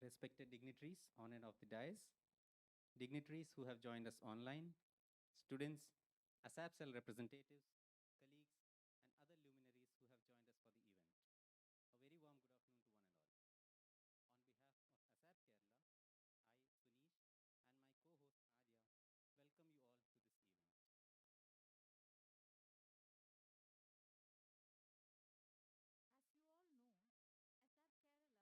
respected dignitaries on and off the dais, dignitaries who have joined us online, students, ASAP cell representatives, colleagues, and other luminaries who have joined us for the event. A very warm good afternoon to one and all. On behalf of ASAP Kerala, I, Sunish, and my co-host Arya, welcome you all to this event. As you all know,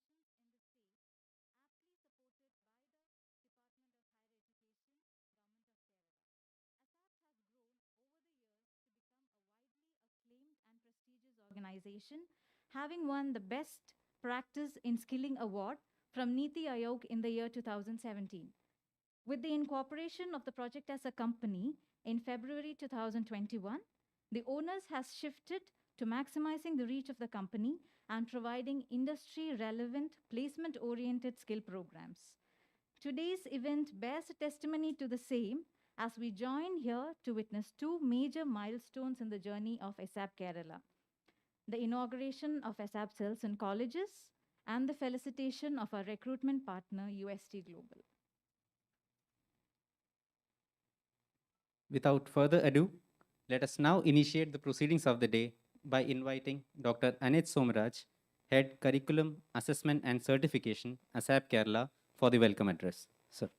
ASAP Kerala has been in the forefront of the skilling interventions in the state, aptly supported by the Department of Higher Education, Government of Kerala. ASAP has grown over the years to become a widely acclaimed and prestigious organization, having won the Best Practice in Skilling Award from Niti Aayog in the year 2017. With the incorporation of the project as a company in February 2021, the owners has shifted to maximizing the reach of the company and providing industry relevant placement oriented skill programs. Today's event bears a testimony to the same as we join here to witness two major milestones in the journey of ASAP Kerala: the inauguration of ASAP cells in colleges and the felicitation of our recruitment partner UST Global. Without further ado, let us now initiate the proceedings of the day by inviting Dr. Anit Somaraj, Head Curriculum, Assessment and Certification, ASAP Kerala, for the welcome address. Sir.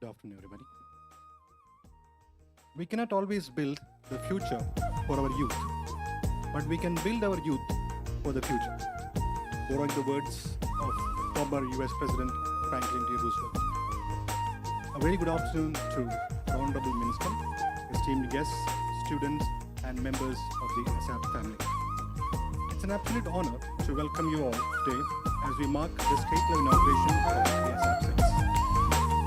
Good afternoon, everybody. We cannot always build the future for our youth, but we can build our youth for the future. Borrowing the words of former US President Franklin D. Roosevelt. A very good afternoon to Honorable Minister, esteemed guests, students, and members of the ASAP family. It's an absolute honor to welcome you all today as we mark the state-level inauguration of the ASAP Cells.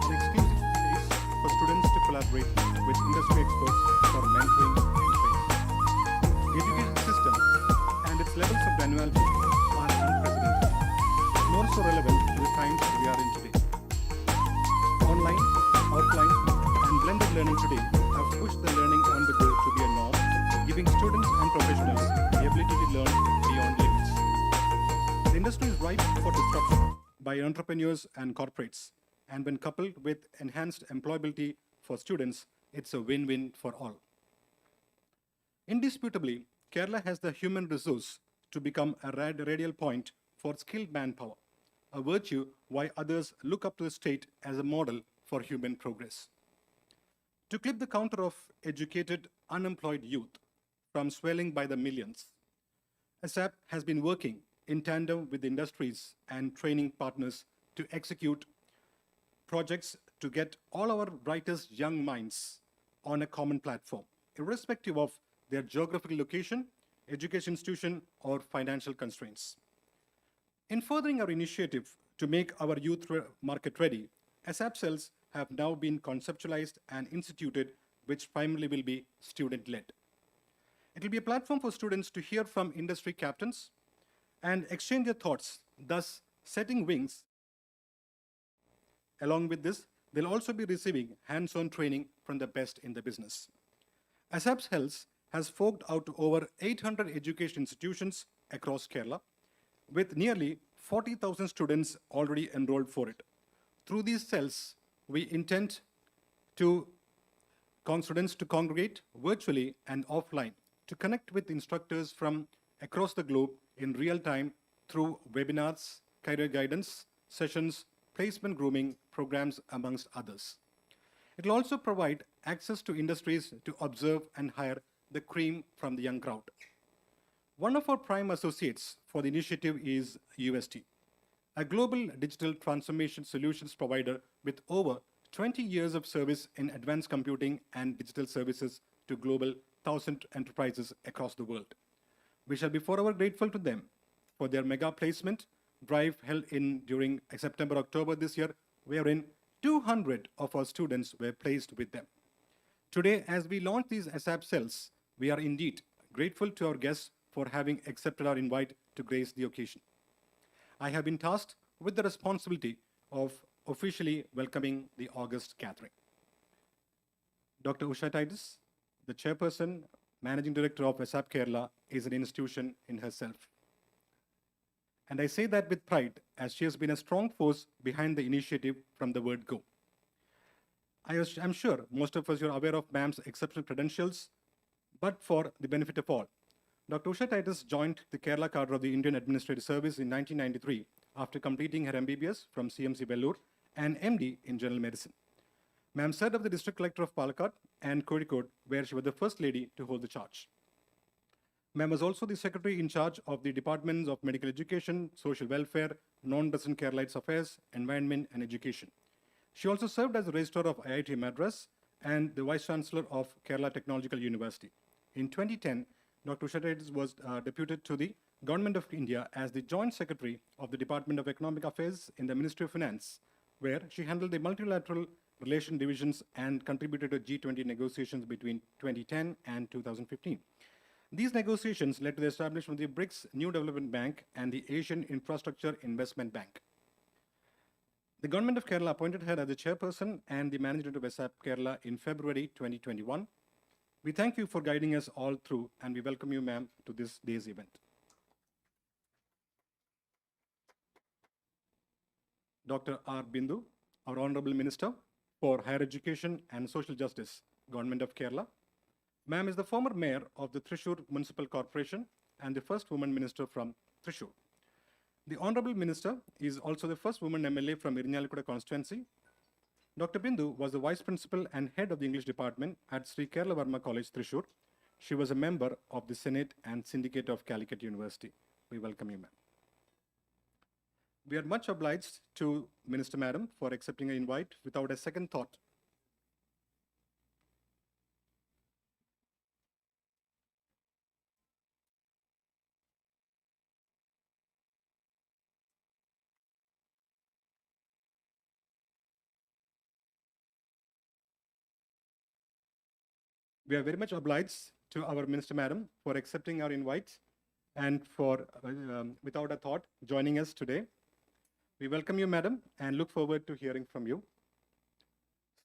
An exclusive space for students to collaborate with industry experts for mentoring and training. The education system and its levels of granularity are unprecedented, more so relevant to the times we are in today. Online, offline, and blended learning today have pushed the learning on the go to be a norm, giving students and professionals the ability to learn beyond limits. The industry is ripe for disruption by entrepreneurs and corporates, and when coupled with enhanced employability for students, it's a win-win for all. Indisputably, Kerala has the human resource to become a radial point for skilled manpower, a virtue why others look up to the state as a model for human progress. To clip the counter of educated, unemployed youth from swelling by the millions, ASAP has been working in tandem with industries and training partners to execute projects to get all our brightest young minds on a common platform, irrespective of their geographical location, education institution, or financial constraints. In furthering our initiative to make our youth market ready, ASAP cells have now been conceptualized and instituted, which primarily will be student-led. It will be a platform for students to hear from industry captains and exchange their thoughts, thus setting wings. Along with this, they'll also be receiving hands-on training from the best in the business. ASAP Health has forked out over 800 education institutions across Kerala, with nearly 40,000 students already enrolled for it. Through these cells, we intend to students to congregate virtually and offline to connect with instructors from across the globe in real time through webinars, career guidance, sessions, placement grooming programs, amongst others. It will also provide access to industries to observe and hire the cream from the young crowd. One of our prime associates for the initiative is UST, a global digital transformation solutions provider with over 20 years of service in advanced computing and digital services to global 1,000 enterprises across the world. We shall be forever grateful to them for their mega placement drive held in during September-October this year, wherein 200 of our students were placed with them. Today, as we launch these ASAP cells, we are indeed grateful to our guests for having accepted our invite to grace the occasion. I have been tasked with the responsibility of officially welcoming the August gathering. Dr. Usha Titus, the chairperson, managing director of ASAP Kerala, is an institution in herself. And I say that with pride, as she has been a strong force behind the initiative from the word go. I'm sure most of us are aware of ma'am's exceptional credentials, but for the benefit of all, Dr. Usha Titus joined the Kerala cadre of the Indian Administrative Service in 1993 after completing her MBBS from CMC Vellore and MD in General Medicine. Ma'am served as the District Collector of Palakkad and Kozhikode, where she was the first lady to hold the charge. Ma'am was also the Secretary in charge of the Departments of Medical Education, Social Welfare, Non-Resident Keralites Affairs, Environment and Education. She also served as the Registrar of IIT Madras and the Vice Chancellor of Kerala Technological University. In 2010, Dr. Usha Titus was deputed to the Government of India as the Joint Secretary of the Department of Economic Affairs in the Ministry of Finance, where she handled the multilateral relation divisions and contributed to G20 negotiations between 2010 and 2015. These negotiations led to the establishment of the BRICS New Development Bank and the Asian Infrastructure Investment Bank. The Government of Kerala appointed her as the chairperson and the managing director of ASAP Kerala in February 2021. We thank you for guiding us all through, and we welcome you, ma'am, to this day's event. Dr. R. Bindu, our Honorable Minister for Higher Education and Social Justice, Government of Kerala. Ma'am is the former mayor of the Thrissur Municipal Corporation and the first woman minister from Thrissur. The Honorable Minister is also the first woman MLA from Irinjalkuda constituency. Dr. Bindu was the Vice Principal and Head of the English Department at Sri Kerala Varma College, Thrissur. She was a member of the Senate and Syndicate of Calicut University. We welcome you, ma'am. We are much obliged to Minister Madam for accepting our invite without a second thought. We are very much obliged to our Minister Madam for accepting our invite and for, without a thought, joining us today. We welcome you, Madam, and look forward to hearing from you.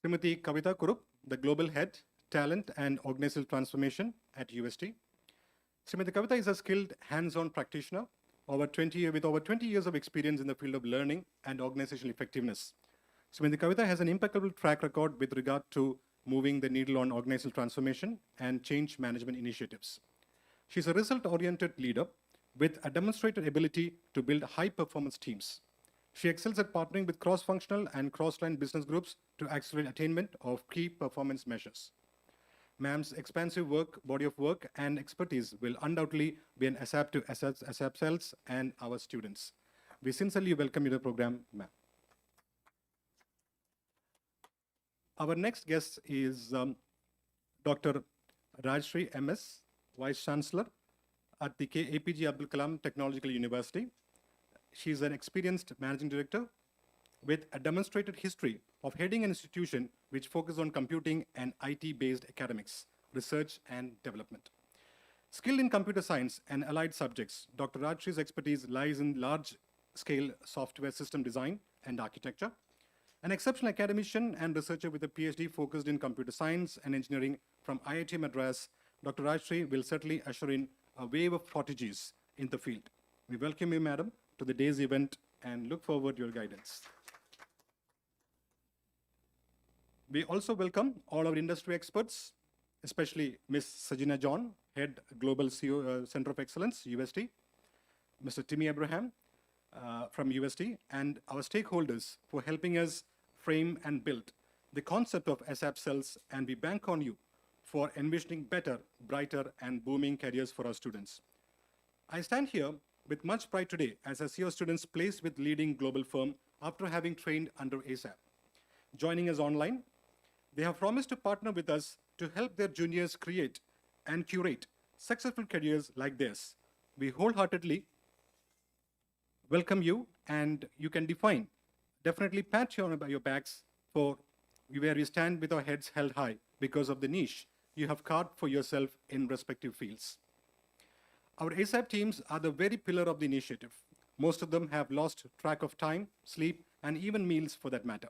Srimati Kavita Kurup, the Global Head, Talent and Organizational Transformation at UST. Srimati Kavita is a skilled hands-on practitioner with over 20 years of experience in the field of learning and organizational effectiveness. Srimati Kavita has an impeccable track record with regard to moving the needle on organizational transformation and change management initiatives. She's a result-oriented leader with a demonstrated ability to build high-performance teams. She excels at partnering with cross-functional and cross-line business groups to accelerate attainment of key performance measures. Ma'am's expansive body of work and expertise will undoubtedly be an asset to ASAP cells and our students. We sincerely welcome you to the program, ma'am. Our next guest is Dr. Rajshri MS, Vice Chancellor at the APJ Abdul Kalam Technological University. She is an experienced managing director with a demonstrated history of heading an institution which focuses on computing and IT-based academics, research and development. Skilled in computer science and allied subjects, Dr. Rajshri's expertise lies in large-scale software system design and architecture. An exceptional academician and researcher with a PhD focused in computer science and engineering from IIT Madras, Dr. Rajshri will certainly usher in a wave of prodigies in the field. We welcome you, madam, to the day's event and look forward to your guidance. We also welcome all our industry experts, especially Ms. Sajina John, Head Global CEO, Center of Excellence, UST, Mr. Timmy Abraham from UST, and our stakeholders for helping us frame and build the concept of ASAP cells, and we bank on you for envisioning better, brighter, and booming careers for our students. I stand here with much pride today as I see our students placed with leading global firm after having trained under ASAP. Joining us online, they have promised to partner with us to help their juniors create and curate successful careers like theirs. We wholeheartedly welcome you, and you can definitely pat your backs for where we stand with our heads held high because of the niche you have carved for yourself in respective fields. Our ASAP teams are the very pillar of the initiative. Most of them have lost track of time, sleep, and even meals for that matter.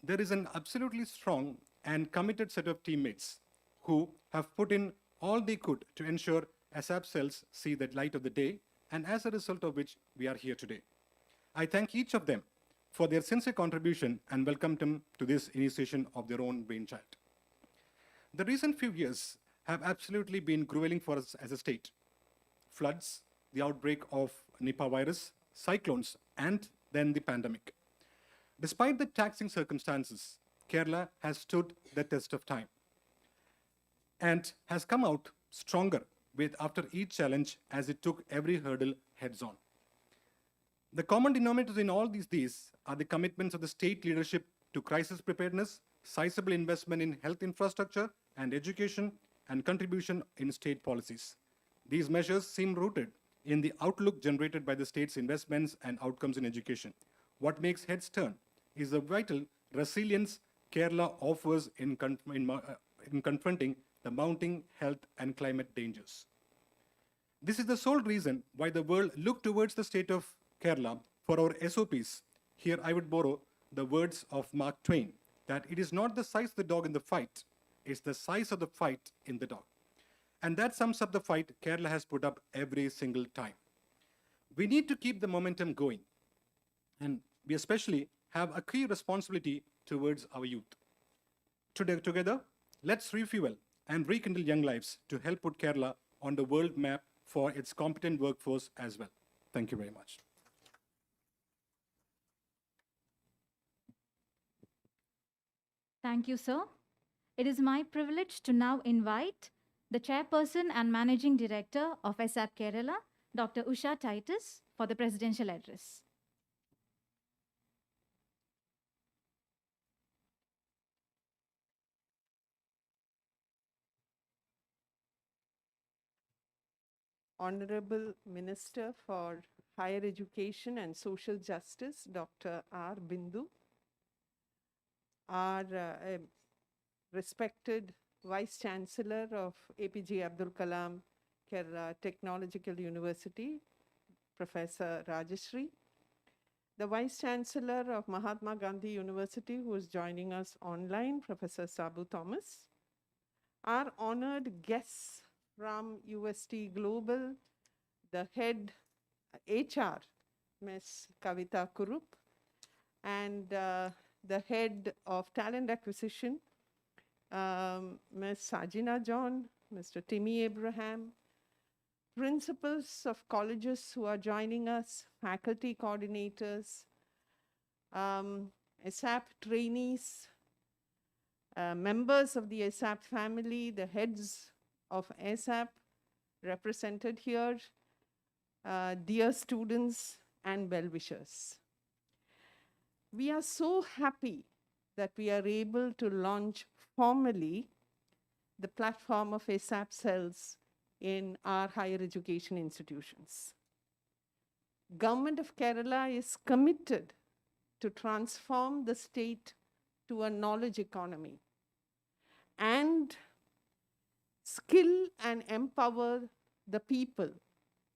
There is an absolutely strong and committed set of teammates who have put in all they could to ensure ASAP cells see the light of the day, and as a result of which we are here today. I thank each of them for their sincere contribution and welcome them to this initiation of their own brainchild. The recent few years have absolutely been grueling for us as a state. Floods, the outbreak of Nipah virus, cyclones, and then the pandemic. Despite the taxing circumstances, Kerala has stood the test of time and has come out stronger with after each challenge as it took every hurdle heads on. The common denominators in all these are the commitments of the state leadership to crisis preparedness, sizable investment in health infrastructure and education, and contribution in state policies. These measures seem rooted in the outlook generated by the state's investments and outcomes in education. What makes heads turn is the vital resilience Kerala offers in confronting the mounting health and climate dangers. This is the sole reason why the world looked towards the state of Kerala for our SOPs. Here I would borrow the words of Mark Twain, that it is not the size of the dog in the fight, it's the size of the fight in the dog. And that sums up the fight Kerala has put up every single time. We need to keep the momentum going. And we especially have a key responsibility towards our youth. Together, let's refuel and rekindle young lives to help put Kerala on the world map for its competent workforce as well. Thank you very much. Thank you, sir. It is my privilege to now invite the Chairperson and Managing Director of ASAP Kerala, Dr. Usha Titus, for the Presidential Address. Honorable Minister for Higher Education and Social Justice, Dr. R. Bindu, our respected Vice Chancellor of APJ Abdul Kalam Kerala Technological University, Professor Rajashri, the Vice Chancellor of Mahatma Gandhi University, who is joining us online, Professor Sabu Thomas, our honored guests from UST Global, the head HR, Ms. Kavita Kurup, and the head of talent acquisition, Ms. Sajina John, Mr. Timmy Abraham, principals of colleges who are joining us, faculty coordinators, ASAP trainees, members of the ASAP family, the heads of ASAP represented here, dear students and well-wishers. We are so happy that we are able to launch formally the platform of ASAP cells in our higher education institutions. Government of Kerala is committed to transform the state to a knowledge economy and skill and empower the people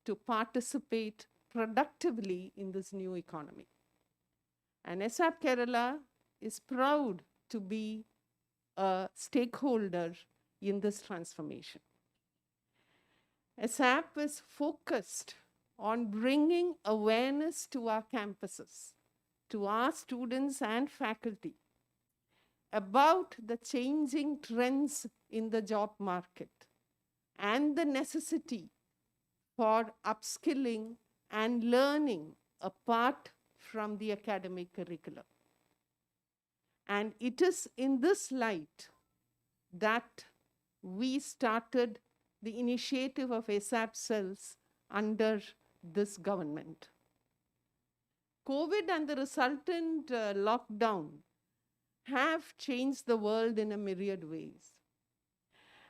to participate productively in this new economy. And ASAP Kerala is proud to be a stakeholder in this transformation. ASAP is focused on bringing awareness to our campuses, to our students and faculty about the changing trends in the job market and the necessity for upskilling and learning apart from the academic curriculum. And it is in this light that we started the initiative of ASAP cells under this government. COVID and the resultant lockdown have changed the world in a myriad ways.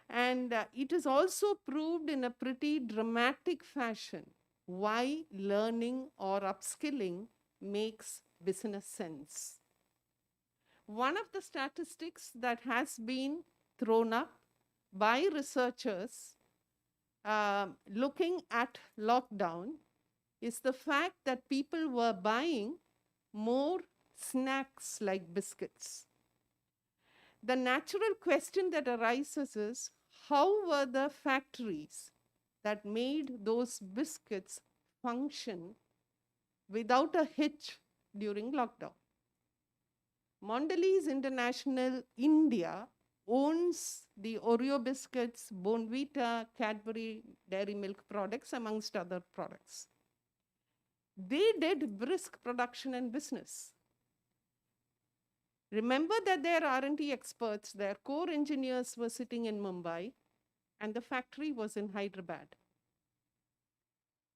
And it is also proved in a pretty dramatic fashion why learning or upskilling makes business sense. one of the statistics that has been thrown up by researchers looking at lockdown is the fact that people were buying more snacks like biscuits. The natural question that arises is, how were the factories that made those biscuits function without a hitch during lockdown? Mondelez International India owns the Oreo biscuits, Bonvita, Cadbury Dairy Milk products, amongst other products. They did brisk production and business. Remember that their R&D experts, their core engineers were sitting in Mumbai and the factory was in Hyderabad.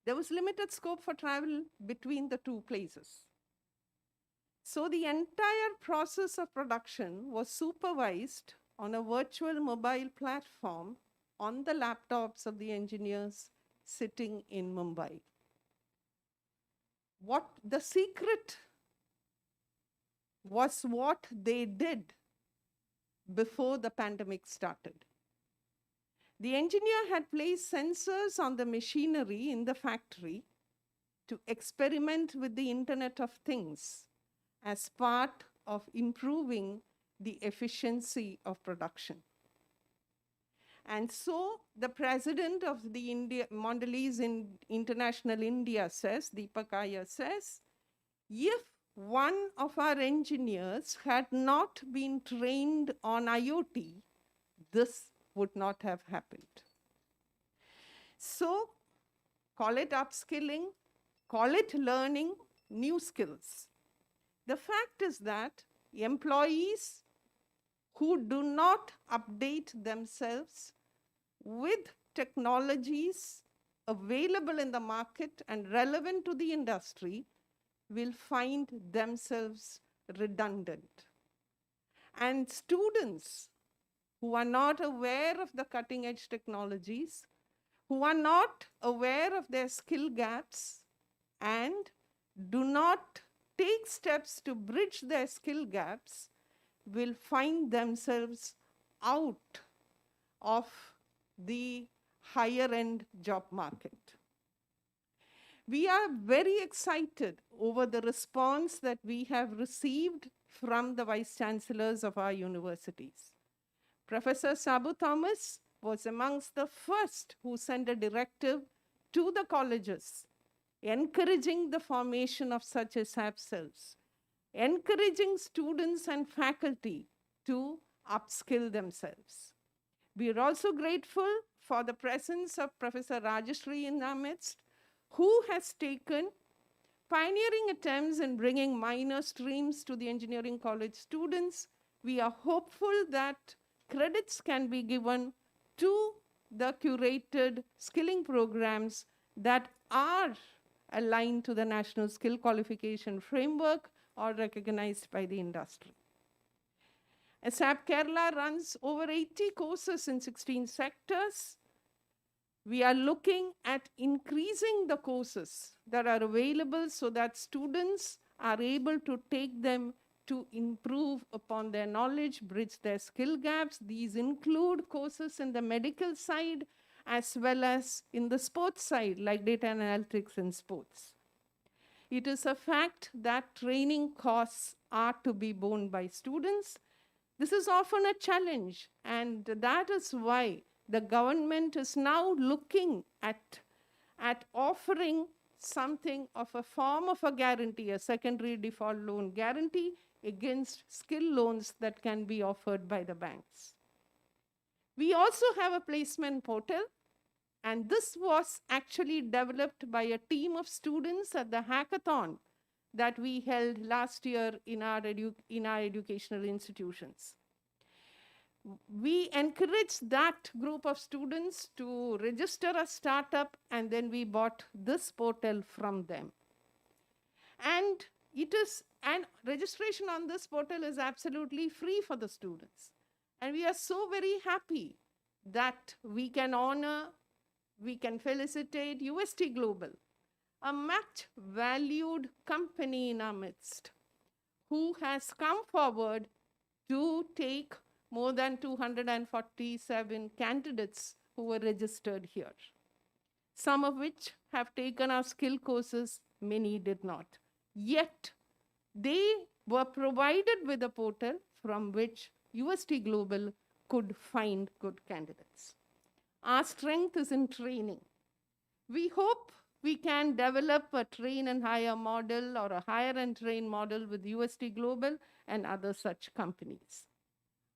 There was limited scope for travel between the two places. So the entire process of production was supervised on a virtual mobile platform on the laptops of the engineers sitting in Mumbai. What the secret was what they did before the pandemic started. The engineer had placed sensors on the machinery in the factory to experiment with the Internet of Things as part of improving the efficiency of production. And so the president of the Mondelez International India says, Deepak Iyer says, if one of our engineers had not been trained on IoT, this would not have happened. So call it upskilling, call it learning new skills. The fact is that employees who do not update themselves with technologies available in the market and relevant to the industry will find themselves redundant. And students who are not aware of the cutting edge technologies, who are not aware of their skill gaps, and do not take steps to bridge their skill gaps, will find themselves out of the higher end job market. We are very excited over the response that we have received from the vice chancellors of our universities. Professor Sabu Thomas was amongst the first who sent a directive to the colleges, encouraging the formation of such ASAP cells, encouraging students and faculty to upskill themselves. We are also grateful for the presence of Professor Rajashri in our midst, who has taken pioneering attempts in bringing minor streams to the engineering college students. We are hopeful that credits can be given to the curated skilling programs that are aligned to the National Skill Qualification Framework or recognized by the industry. ASAP Kerala runs over 80 courses in 16 sectors. We are looking at increasing the courses that are available so that students are able to take them to improve upon their knowledge, bridge their skill gaps. These include courses in the medical side as well as in the sports side, like data analytics in sports. It is a fact that training costs are to be borne by students. This is often a challenge, and that is why the government is now looking at offering something of a form of a guarantee, a secondary default loan guarantee against skill loans that can be offered by the banks. We also have a placement portal, and this was actually developed by a team of students at the hackathon that we held last year in our educational institutions. We encouraged that group of students to register a startup, and then we bought this portal from them. And registration on this portal is absolutely free for the students. And we are so very happy that we can honor, we can felicitate UST Global, a much valued company in our midst, who has come forward to take more than 247 candidates who were registered here, some of which have taken our skill courses, many did not. Yet, they were provided with a portal from which UST Global could find good candidates. Our strength is in training. We hope we can develop a train and hire model or a hire and train model with UST Global and other such companies.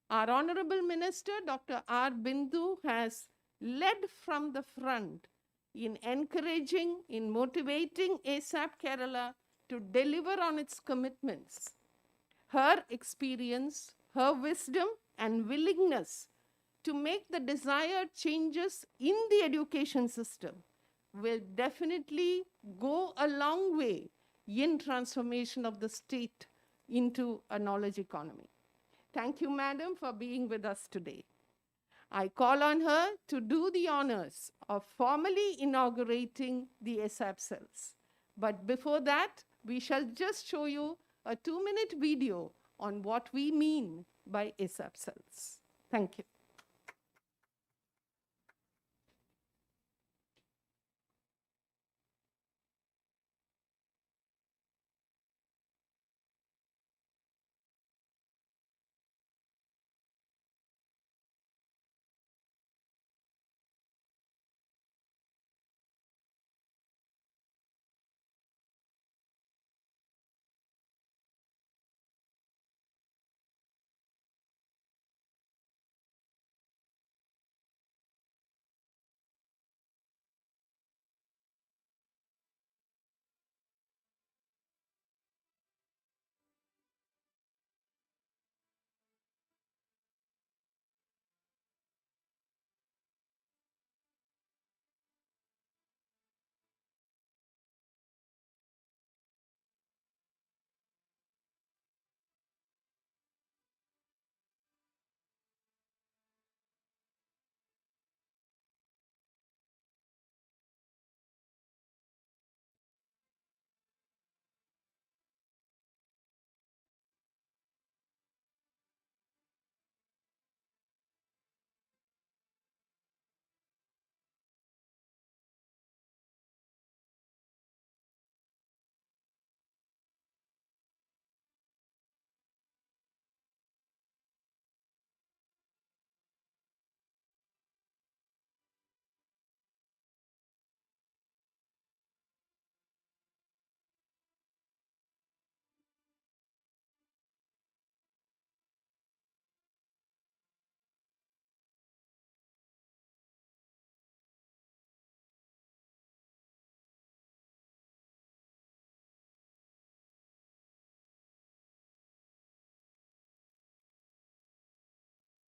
Our Honorable Minister, Dr. R. Bindu, has led from the front in encouraging, in motivating ASAP Kerala to deliver on its commitments. Her experience, her wisdom, and willingness to make the desired changes in the education system will definitely go a long way in transformation of the state into a knowledge economy. Thank you, madam, for being with us today. I call on her to do the honors of formally inaugurating the ASAP cells. But before that, we shall just show you a 2-minute video on what we mean by ASAP cells. Thank you.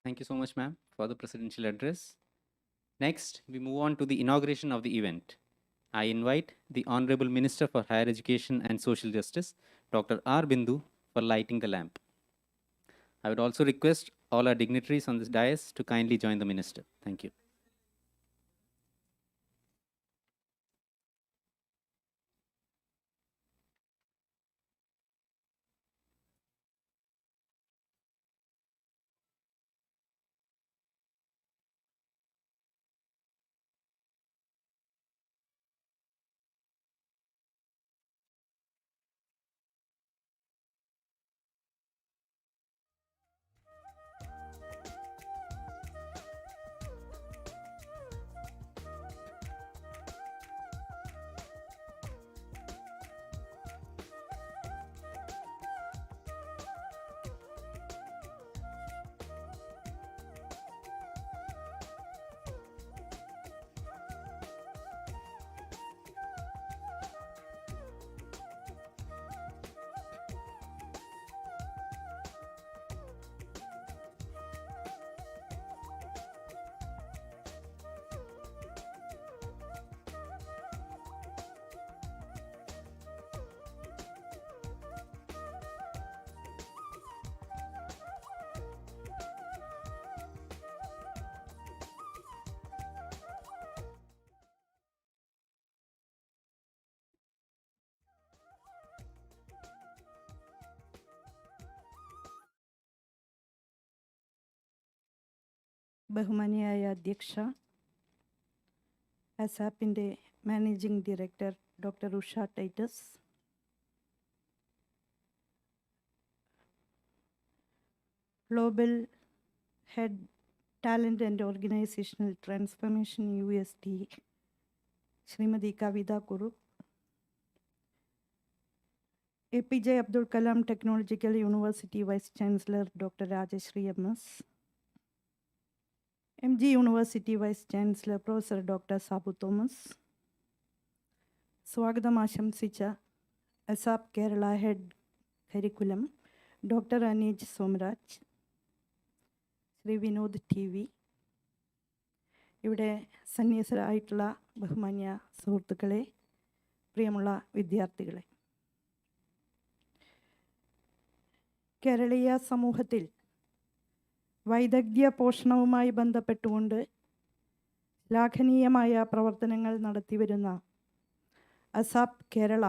Thank you so much, ma'am, for the presidential address. Next, we move on to the inauguration of the event. I invite the Honorable Minister for Higher Education and Social Justice, Dr. R. Bindu, for lighting the lamp. I would also request all our dignitaries on this dais to kindly join the minister. Thank you. ബഹുമാനിയായ അധ്യക്ഷ, അസാപ്പിൻ്റെ managing director doctor Usha Titus, global head talent and organisational transformation UST Shrimati Kavitha Kurup, APJ Abdul Kalam technological university vice chancellor doctor Rajashree MS, MG university vice chancellor professor doctor Sabu Thomas, സ്വാഗതം ആശംസിച്ച ASAP Kerala head curriculum doctor Aneej Somaraj, Shri Vinod TV, ഇവിടെ സന്യസ്തരായിട്ടുള്ള ബഹുമാന്യ സുഹൃത്തുക്കളെ, പ്രിയമുള്ള വിദ്യാർത്ഥികളെ, കേരളീയ സമൂഹത്തിൽ വൈദഗ്ധ്യ പോഷണവുമായി ബന്ധപ്പെട്ടുകൊണ്ട് ശ്ലാഘനീയമായ പ്രവർത്തനങ്ങൾ നടത്തിവരുന്ന അസാപ്പ് കേരള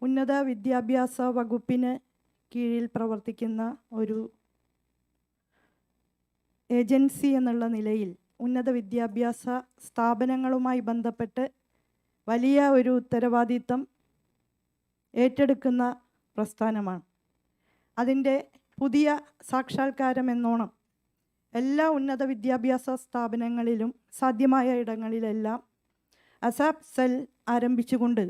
ഉന്നത വിദ്യാഭ്യാസ വകുപ്പിന് കീഴിൽ പ്രവർത്തിക്കുന്ന ഒരു ഏജൻസി എന്നുള്ള നിലയിൽ ഉന്നത വിദ്യാഭ്യാസ സ്ഥാപനങ്ങളുമായി ബന്ധപ്പെട്ട് വലിയ ഒരു ഉത്തരവാദിത്തം ഏറ്റെടുക്കുന്ന പ്രസ്ഥാനമാണ്. അതിൻ്റെ പുതിയ സാക്ഷാത്കാരം എന്നോണം എല്ലാ ഉന്നത വിദ്യാഭ്യാസ സ്ഥാപനങ്ങളിലും സാധ്യമായ ഇടങ്ങളിലെല്ലാം അസാപ്പ് സെൽ ആരംഭിച്ചുകൊണ്ട്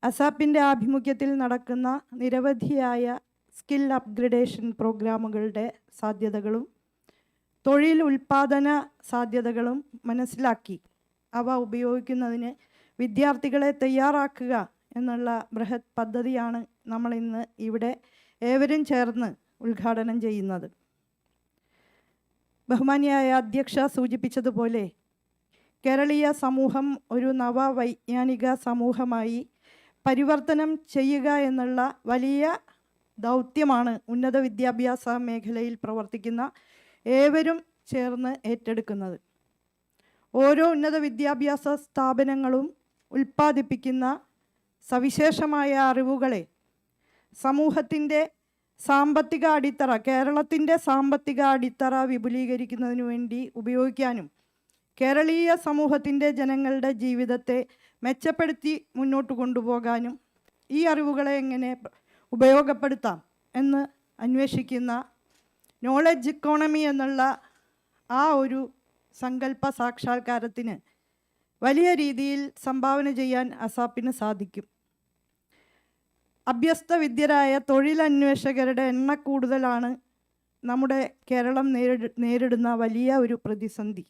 അസാപ്പിൻ്റെ ആഭിമുഖ്യത്തിൽ നടക്കുന്ന നിരവധിയായ സ്കിൽ അപ്ഗ്രഡേഷൻ പ്രോഗ്രാമുകളുടെ സാധ്യതകളും തൊഴിൽ ഉൽപ്പാദന സാധ്യതകളും മനസ്സിലാക്കി അവ ഉപയോഗിക്കുന്നതിന് വിദ്യാർത്ഥികളെ തയ്യാറാക്കുക എന്നുള്ള ബൃഹത് പദ്ധതിയാണ് നമ്മളിന്ന് ഇവിടെ ഏവരും ചേർന്ന് ഉദ്ഘാടനം ചെയ്യുന്നത്. ബഹുമാനിയായ അധ്യക്ഷ സൂചിപ്പിച്ചതുപോലെ കേരളീയ സമൂഹം ഒരു നവവൈജ്ഞാനിക സമൂഹമായി പരിവർത്തനം ചെയ്യുക എന്നുള്ള വലിയ ദൗത്യമാണ് ഉന്നത വിദ്യാഭ്യാസ മേഖലയിൽ പ്രവർത്തിക്കുന്ന ഏവരും ചേർന്ന് ഏറ്റെടുക്കുന്നത്. ഓരോ ഉന്നത വിദ്യാഭ്യാസ സ്ഥാപനങ്ങളും ഉൽപ്പാദിപ്പിക്കുന്ന സവിശേഷമായ അറിവുകളെ സമൂഹത്തിൻ്റെ സാമ്പത്തിക അടിത്തറ, കേരളത്തിൻ്റെ സാമ്പത്തിക അടിത്തറ വിപുലീകരിക്കുന്നതിനു വേണ്ടി ഉപയോഗിക്കാനും കേരളീയ സമൂഹത്തിൻ്റെ ജനങ്ങളുടെ ജീവിതത്തെ മെച്ചപ്പെടുത്തി മുന്നോട്ട് കൊണ്ടുപോകാനും ഈ അറിവുകളെ എങ്ങനെ ഉപയോഗപ്പെടുത്താം എന്ന് അന്വേഷിക്കുന്ന നോളജ് ഇക്കോണമി എന്നുള്ള ആ ഒരു സങ്കല്പ സാക്ഷാത്കാരത്തിന് വലിയ രീതിയിൽ സംഭാവന ചെയ്യാൻ അസാപ്പിന് സാധിക്കും. അഭ്യസ്ത വിദ്യരായ തൊഴിലന്വേഷകരുടെ എണ്ണക്കൂടുതലാണ് നമ്മുടെ കേരളം നേരിടുന്ന വലിയ ഒരു പ്രതിസന്ധി.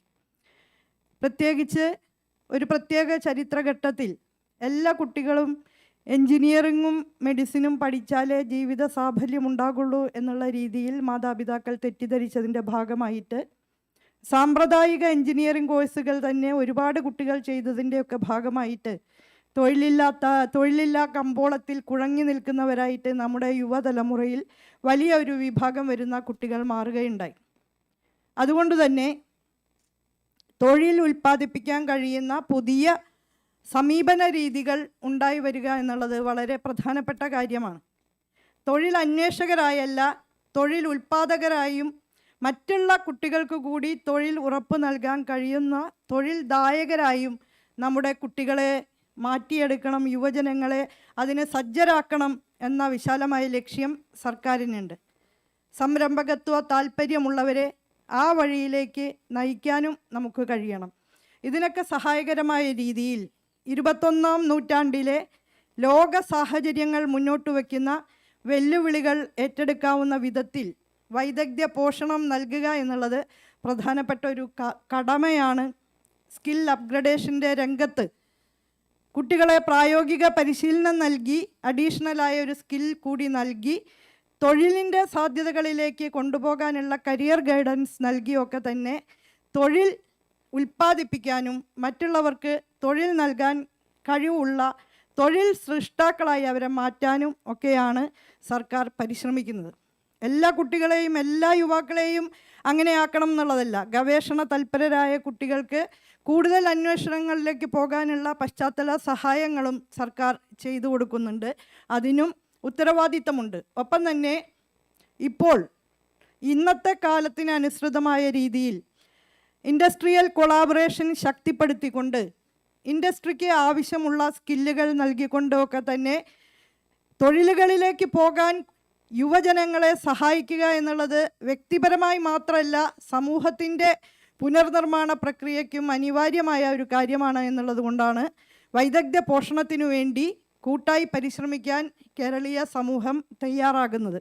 പ്രത്യേകിച്ച് ഒരു പ്രത്യേക ചരിത്രഘട്ടത്തിൽ എല്ലാ കുട്ടികളും എൻജിനീയറിങ്ങും മെഡിസിനും പഠിച്ചാലേ ജീവിത സാഫല്യമുണ്ടാകുള്ളൂ എന്നുള്ള രീതിയിൽ മാതാപിതാക്കൾ തെറ്റിദ്ധരിച്ചതിൻ്റെ ഭാഗമായിട്ട് സാമ്പ്രദായിക എൻജിനീയറിംഗ് കോഴ്സുകൾ തന്നെ ഒരുപാട് കുട്ടികൾ ചെയ്തതിൻ്റെയൊക്കെ ഭാഗമായിട്ട് തൊഴിലില്ലാ കമ്പോളത്തിൽ കുഴങ്ങി നിൽക്കുന്നവരായിട്ട് നമ്മുടെ യുവതലമുറയിൽ വലിയ ഒരു വിഭാഗം വരുന്ന കുട്ടികൾ മാറുകയുണ്ടായി. അതുകൊണ്ട് തന്നെ തൊഴിൽ ഉൽപ്പാദിപ്പിക്കാൻ കഴിയുന്ന പുതിയ സമീപന രീതികൾ ഉണ്ടായി വരിക എന്നുള്ളത് വളരെ പ്രധാനപ്പെട്ട കാര്യമാണ്. തൊഴിൽ അന്വേഷകരായല്ല, തൊഴിൽ ഉൽപ്പാദകരായും മറ്റുള്ള കുട്ടികൾക്ക് കൂടി തൊഴിൽ ഉറപ്പ് നൽകാൻ കഴിയുന്ന തൊഴിൽ ദായകരായും നമ്മുടെ കുട്ടികളെ മാറ്റിയെടുക്കണം, യുവജനങ്ങളെ അതിനെ സജ്ജരാക്കണം എന്ന വിശാലമായ ലക്ഷ്യം സർക്കാരിനുണ്ട്. സംരംഭകത്വ താല്പര്യമുള്ളവരെ ആ വഴിയിലേക്ക് നയിക്കാനും നമുക്ക് കഴിയണം. ഇതിനൊക്കെ സഹായകരമായ രീതിയിൽ 21-ാം നൂറ്റാണ്ടിലെ ലോക സാഹചര്യങ്ങൾ മുന്നോട്ട് വയ്ക്കുന്ന വെല്ലുവിളികൾ ഏറ്റെടുക്കാവുന്ന വിധത്തിൽ വൈദഗ്ധ്യ പോഷണം നൽകുക എന്നുള്ളത് പ്രധാനപ്പെട്ട ഒരു കടമയാണ്. സ്കിൽ അപ്ഗ്രഡേഷൻ്റെ രംഗത്ത് കുട്ടികളെ പ്രായോഗിക പരിശീലനം നൽകി അഡീഷണലായ ഒരു സ്കിൽ കൂടി നൽകി തൊഴിലിൻ്റെ സാധ്യതകളിലേക്ക് കൊണ്ടുപോകാനുള്ള കരിയർ ഗൈഡൻസ് നൽകിയൊക്കെ തന്നെ തൊഴിൽ ഉൽപ്പാദിപ്പിക്കാനും മറ്റുള്ളവർക്ക് തൊഴിൽ നൽകാൻ കഴിവുള്ള തൊഴിൽ സൃഷ്ടാക്കളായി അവരെ മാറ്റാനും ഒക്കെയാണ് സർക്കാർ പരിശ്രമിക്കുന്നത്. എല്ലാ കുട്ടികളെയും എല്ലാ യുവാക്കളെയും അങ്ങനെ ആക്കണം എന്നുള്ളതല്ല. ഗവേഷണ തൽപരരായ കുട്ടികൾക്ക് കൂടുതൽ അന്വേഷണങ്ങളിലേക്ക് പോകാനുള്ള പശ്ചാത്തല സഹായങ്ങളും സർക്കാർ ചെയ്തു കൊടുക്കുന്നുണ്ട്. അതിനും ഉത്തരവാദിത്തമുണ്ട്. ഒപ്പം തന്നെ ഇപ്പോൾ ഇന്നത്തെ കാലത്തിന് അനുസൃതമായ രീതിയിൽ ഇൻഡസ്ട്രിയൽ കൊളാബറേഷൻ ശക്തിപ്പെടുത്തിക്കൊണ്ട് ഇൻഡസ്ട്രിക്ക് ആവശ്യമുള്ള സ്കില്ലുകൾ നൽകിക്കൊണ്ടൊക്കെ തന്നെ തൊഴിലുകളിലേക്ക് പോകാൻ യുവജനങ്ങളെ സഹായിക്കുക എന്നുള്ളത് വ്യക്തിപരമായി മാത്രമല്ല സമൂഹത്തിൻ്റെ പുനർനിർമ്മാണ പ്രക്രിയയ്ക്കും അനിവാര്യമായ ഒരു കാര്യമാണ് എന്നുള്ളത് കൊണ്ടാണ് വൈദഗ്ധ്യ പോഷണത്തിനു വേണ്ടി കൂട്ടായി പരിശ്രമിക്കാൻ കേരളീയ സമൂഹം തയ്യാറാകുന്നത്.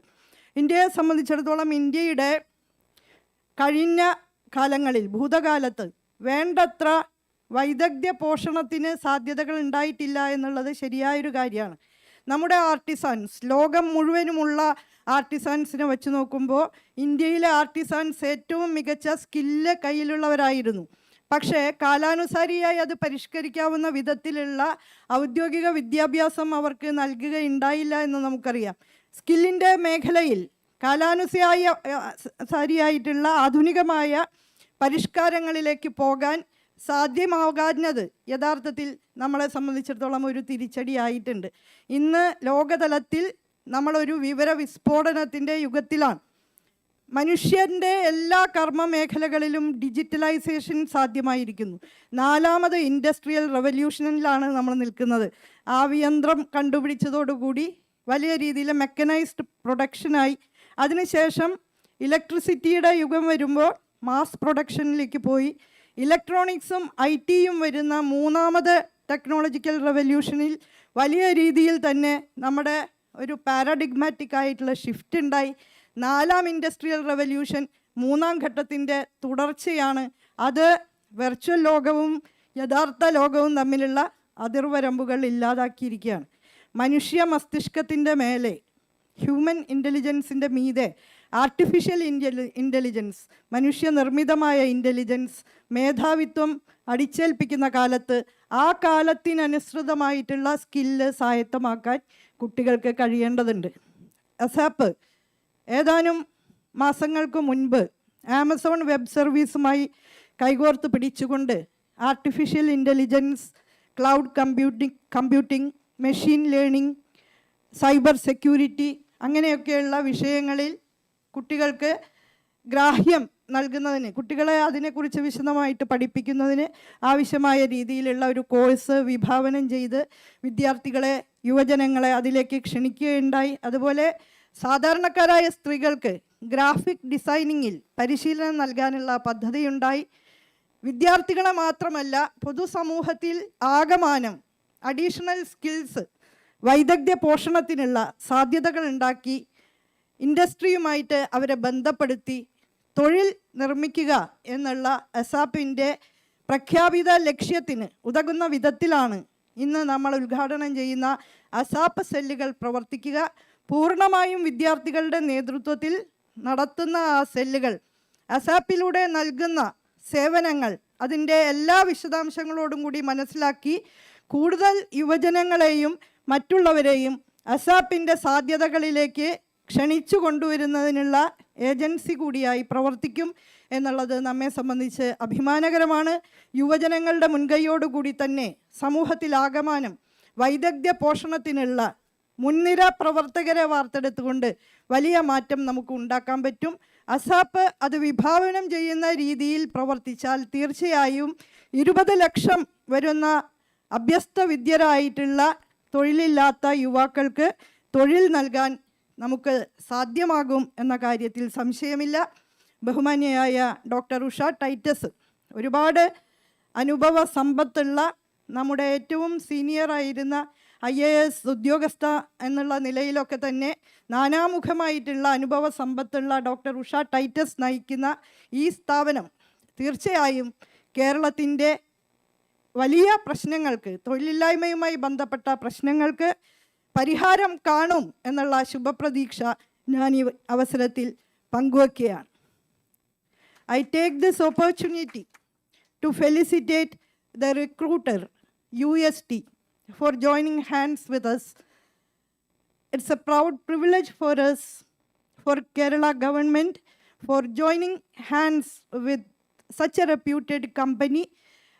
ഇന്ത്യയെ സംബന്ധിച്ചിടത്തോളം ഇന്ത്യയുടെ കഴിഞ്ഞ കാലങ്ങളിൽ ഭൂതകാലത്ത് വേണ്ടത്ര വൈദഗ്ധ്യ പോഷണത്തിന് സാധ്യതകൾ ഉണ്ടായിട്ടില്ല എന്നുള്ളത് ശരിയായൊരു കാര്യമാണ്. നമ്മുടെ ആർട്ടിസാൻസ്, ലോകം മുഴുവനുമുള്ള ആർട്ടിസാൻസിനെ വെച്ച് നോക്കുമ്പോൾ ഇന്ത്യയിലെ ആർട്ടിസാൻസ് ഏറ്റവും മികച്ച സ്കില്ല് കയ്യിലുള്ളവരായിരുന്നു. പക്ഷേ കാലാനുസാരിയായി അത് പരിഷ്കരിക്കാവുന്ന വിധത്തിലുള്ള ഔദ്യോഗിക വിദ്യാഭ്യാസം അവർക്ക് നൽകുകയുണ്ടായില്ല എന്ന് നമുക്കറിയാം. സ്കില്ലിൻ്റെ മേഖലയിൽ കാലാനുസാരിയായിട്ടുള്ള ആധുനികമായ പരിഷ്കാരങ്ങളിലേക്ക് പോകാൻ സാധ്യമാകാഞ്ഞത് യഥാർത്ഥത്തിൽ നമ്മളെ സംബന്ധിച്ചിടത്തോളം ഒരു തിരിച്ചടിയായിട്ടുണ്ട്. ഇന്ന് ലോകതലത്തിൽ നമ്മളൊരു വിവര വിസ്ഫോടനത്തിൻ്റെ യുഗത്തിലാണ്. മനുഷ്യൻ്റെ എല്ലാ കർമ്മ മേഖലകളിലും ഡിജിറ്റലൈസേഷൻ സാധ്യമായിരിക്കുന്നു. 4ാമത് ഇൻഡസ്ട്രിയൽ റവല്യൂഷനിലാണ് നമ്മൾ നിൽക്കുന്നത്. ആവിയന്ത്രം കണ്ടുപിടിച്ചതോടുകൂടി വലിയ രീതിയിൽ മെക്കനൈസ്ഡ് പ്രൊഡക്ഷനായി. അതിനുശേഷം ഇലക്ട്രിസിറ്റിയുടെ യുഗം വരുമ്പോൾ മാസ് പ്രൊഡക്ഷനിലേക്ക് പോയി. ഇലക്ട്രോണിക്സും IT-യും വരുന്ന 3ാമത് ടെക്നോളജിക്കൽ റവല്യൂഷനിൽ വലിയ രീതിയിൽ തന്നെ നമ്മുടെ ഒരു പാരഡിഗ്മാറ്റിക് ആയിട്ടുള്ള ഷിഫ്റ്റ് ഉണ്ടായി. 4ാം ഇൻഡസ്ട്രിയൽ റവല്യൂഷൻ 3ാം ഘട്ടത്തിൻ്റെ തുടർച്ചയാണ്. അത് വെർച്വൽ ലോകവും യഥാർത്ഥ ലോകവും തമ്മിലുള്ള അതിർവരമ്പുകൾ ഇല്ലാതാക്കിയിരിക്കുകയാണ്. മനുഷ്യ മസ്തിഷ്കത്തിൻ്റെ മേലെ, ഹ്യൂമൻ ഇൻ്റലിജൻസിൻ്റെ മീതെ ആർട്ടിഫിഷ്യൽ ഇൻ്റലിജൻസ്, മനുഷ്യനിർമ്മിതമായ ഇൻ്റലിജൻസ്, മേധാവിത്വം അടിച്ചേൽപ്പിക്കുന്ന കാലത്ത് ആ കാലത്തിനനുസൃതമായിട്ടുള്ള സ്കില്ല് സ്വായത്തമാക്കാൻ കുട്ടികൾക്ക് കഴിയേണ്ടതുണ്ട്. അസാപ്പ് ഏതാനും മാസങ്ങൾക്ക് മുൻപ് ആമസോൺ വെബ് സർവീസുമായി കൈകോർത്ത് പിടിച്ചുകൊണ്ട് artificial intelligence, cloud computing, machine learning, cyber security അങ്ങനെയൊക്കെയുള്ള വിഷയങ്ങളിൽ കുട്ടികൾക്ക് ഗ്രാഹ്യം നൽകുന്നതിന്, കുട്ടികളെ അതിനെക്കുറിച്ച് വിശദമായിട്ട് പഠിപ്പിക്കുന്നതിന് ആവശ്യമായ രീതിയിലുള്ള ഒരു കോഴ്സ് വിഭാവനം ചെയ്ത് വിദ്യാർത്ഥികളെ, യുവജനങ്ങളെ അതിലേക്ക് ക്ഷണിക്കുകയുണ്ടായി. അതുപോലെ സാധാരണക്കാരായ സ്ത്രീകൾക്ക് ഗ്രാഫിക് ഡിസൈനിങ്ങിൽ പരിശീലനം നൽകാനുള്ള പദ്ധതിയുണ്ടായി. വിദ്യാർത്ഥികളെ മാത്രമല്ല പൊതുസമൂഹത്തിൽ ആകമാനം അഡീഷണൽ സ്കിൽസ്, വൈദഗ്ധ്യ പോഷണത്തിനുള്ള സാധ്യതകൾ ഉണ്ടാക്കി ഇൻഡസ്ട്രിയുമായിട്ട് അവരെ ബന്ധപ്പെടുത്തി തൊഴിൽ നിർമ്മിക്കുക എന്നുള്ള അസാപ്പിൻ്റെ പ്രഖ്യാപിത ലക്ഷ്യത്തിന് ഉതകുന്ന വിധത്തിലാണ് ഇന്ന് നമ്മൾ ഉദ്ഘാടനം ചെയ്യുന്ന അസാപ്പ് സെല്ലുകൾ പ്രവർത്തിക്കുക. പൂർണ്ണമായും വിദ്യാർത്ഥികളുടെ നേതൃത്വത്തിൽ നടത്തുന്ന ആ സെല്ലുകൾ അസാപ്പിലൂടെ നൽകുന്ന സേവനങ്ങൾ അതിൻ്റെ എല്ലാ വിശദാംശങ്ങളോടും കൂടി മനസ്സിലാക്കി കൂടുതൽ യുവജനങ്ങളെയും മറ്റുള്ളവരെയും അസാപ്പിൻ്റെ സാധ്യതകളിലേക്ക് ക്ഷണിച്ചു കൊണ്ടുവരുന്നതിനുള്ള ഏജൻസി കൂടിയായി പ്രവർത്തിക്കും എന്നുള്ളത് നമ്മെ സംബന്ധിച്ച് അഭിമാനകരമാണ്. യുവജനങ്ങളുടെ മുൻകൈയോടുകൂടി തന്നെ സമൂഹത്തിലാകമാനം വൈദഗ്ധ്യ പോഷണത്തിനുള്ള മുൻനിര പ്രവർത്തകരെ വാർത്തെടുത്തുകൊണ്ട് വലിയ മാറ്റം നമുക്ക് ഉണ്ടാക്കാൻ പറ്റും. അസാപ്പ് അത് വിഭാവനം ചെയ്യുന്ന രീതിയിൽ പ്രവർത്തിച്ചാൽ തീർച്ചയായും 20 ലക്ഷം വരുന്ന അഭ്യസ്ത വിദ്യരായിട്ടുള്ള തൊഴിലില്ലാത്ത യുവാക്കൾക്ക് തൊഴിൽ നൽകാൻ നമുക്ക് സാധ്യമാകും എന്ന കാര്യത്തിൽ സംശയമില്ല. ബഹുമാന്യയായ ഡോക്ടർ ഉഷ ടൈറ്റസ് ഒരുപാട് അനുഭവ സമ്പത്തുള്ള നമ്മുടെ ഏറ്റവും സീനിയറായിരുന്ന IAS ഉദ്യോഗസ്ഥ എന്നുള്ള നിലയിലൊക്കെ തന്നെ നാനാമുഖമായിട്ടുള്ള അനുഭവ സമ്പത്തുള്ള ഡോക്ടർ ഉഷ ടൈറ്റസ് നയിക്കുന്ന ഈ സ്ഥാപനം തീർച്ചയായും കേരളത്തിൻ്റെ വലിയ പ്രശ്നങ്ങൾക്ക്, തൊഴിലില്ലായ്മയുമായി ബന്ധപ്പെട്ട പ്രശ്നങ്ങൾക്ക് പരിഹാരം കാണും എന്നുള്ള ശുഭപ്രതീക്ഷ ഞാൻ ഈ അവസരത്തിൽ പങ്കുവയ്ക്കുകയാണ്. I take this opportunity to felicitate the recruiter UST for joining hands with us. It's a proud privilege for us, for Kerala government, for joining hands with such a reputed company.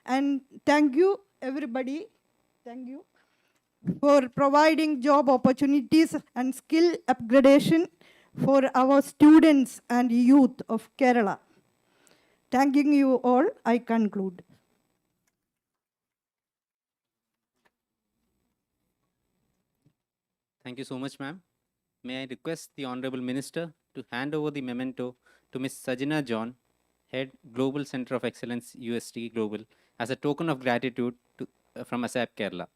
And thank you everybody, thank you for providing job opportunities and skill upgradation for our students and youth of Kerala. Thanking you all, I conclude. Thank you so much, ma'am. May I request the Honorable Minister to hand over the memento to Ms. Sajina John, Head Global Center of Excellence UST Global, as a token of gratitude from ASAP Kerala.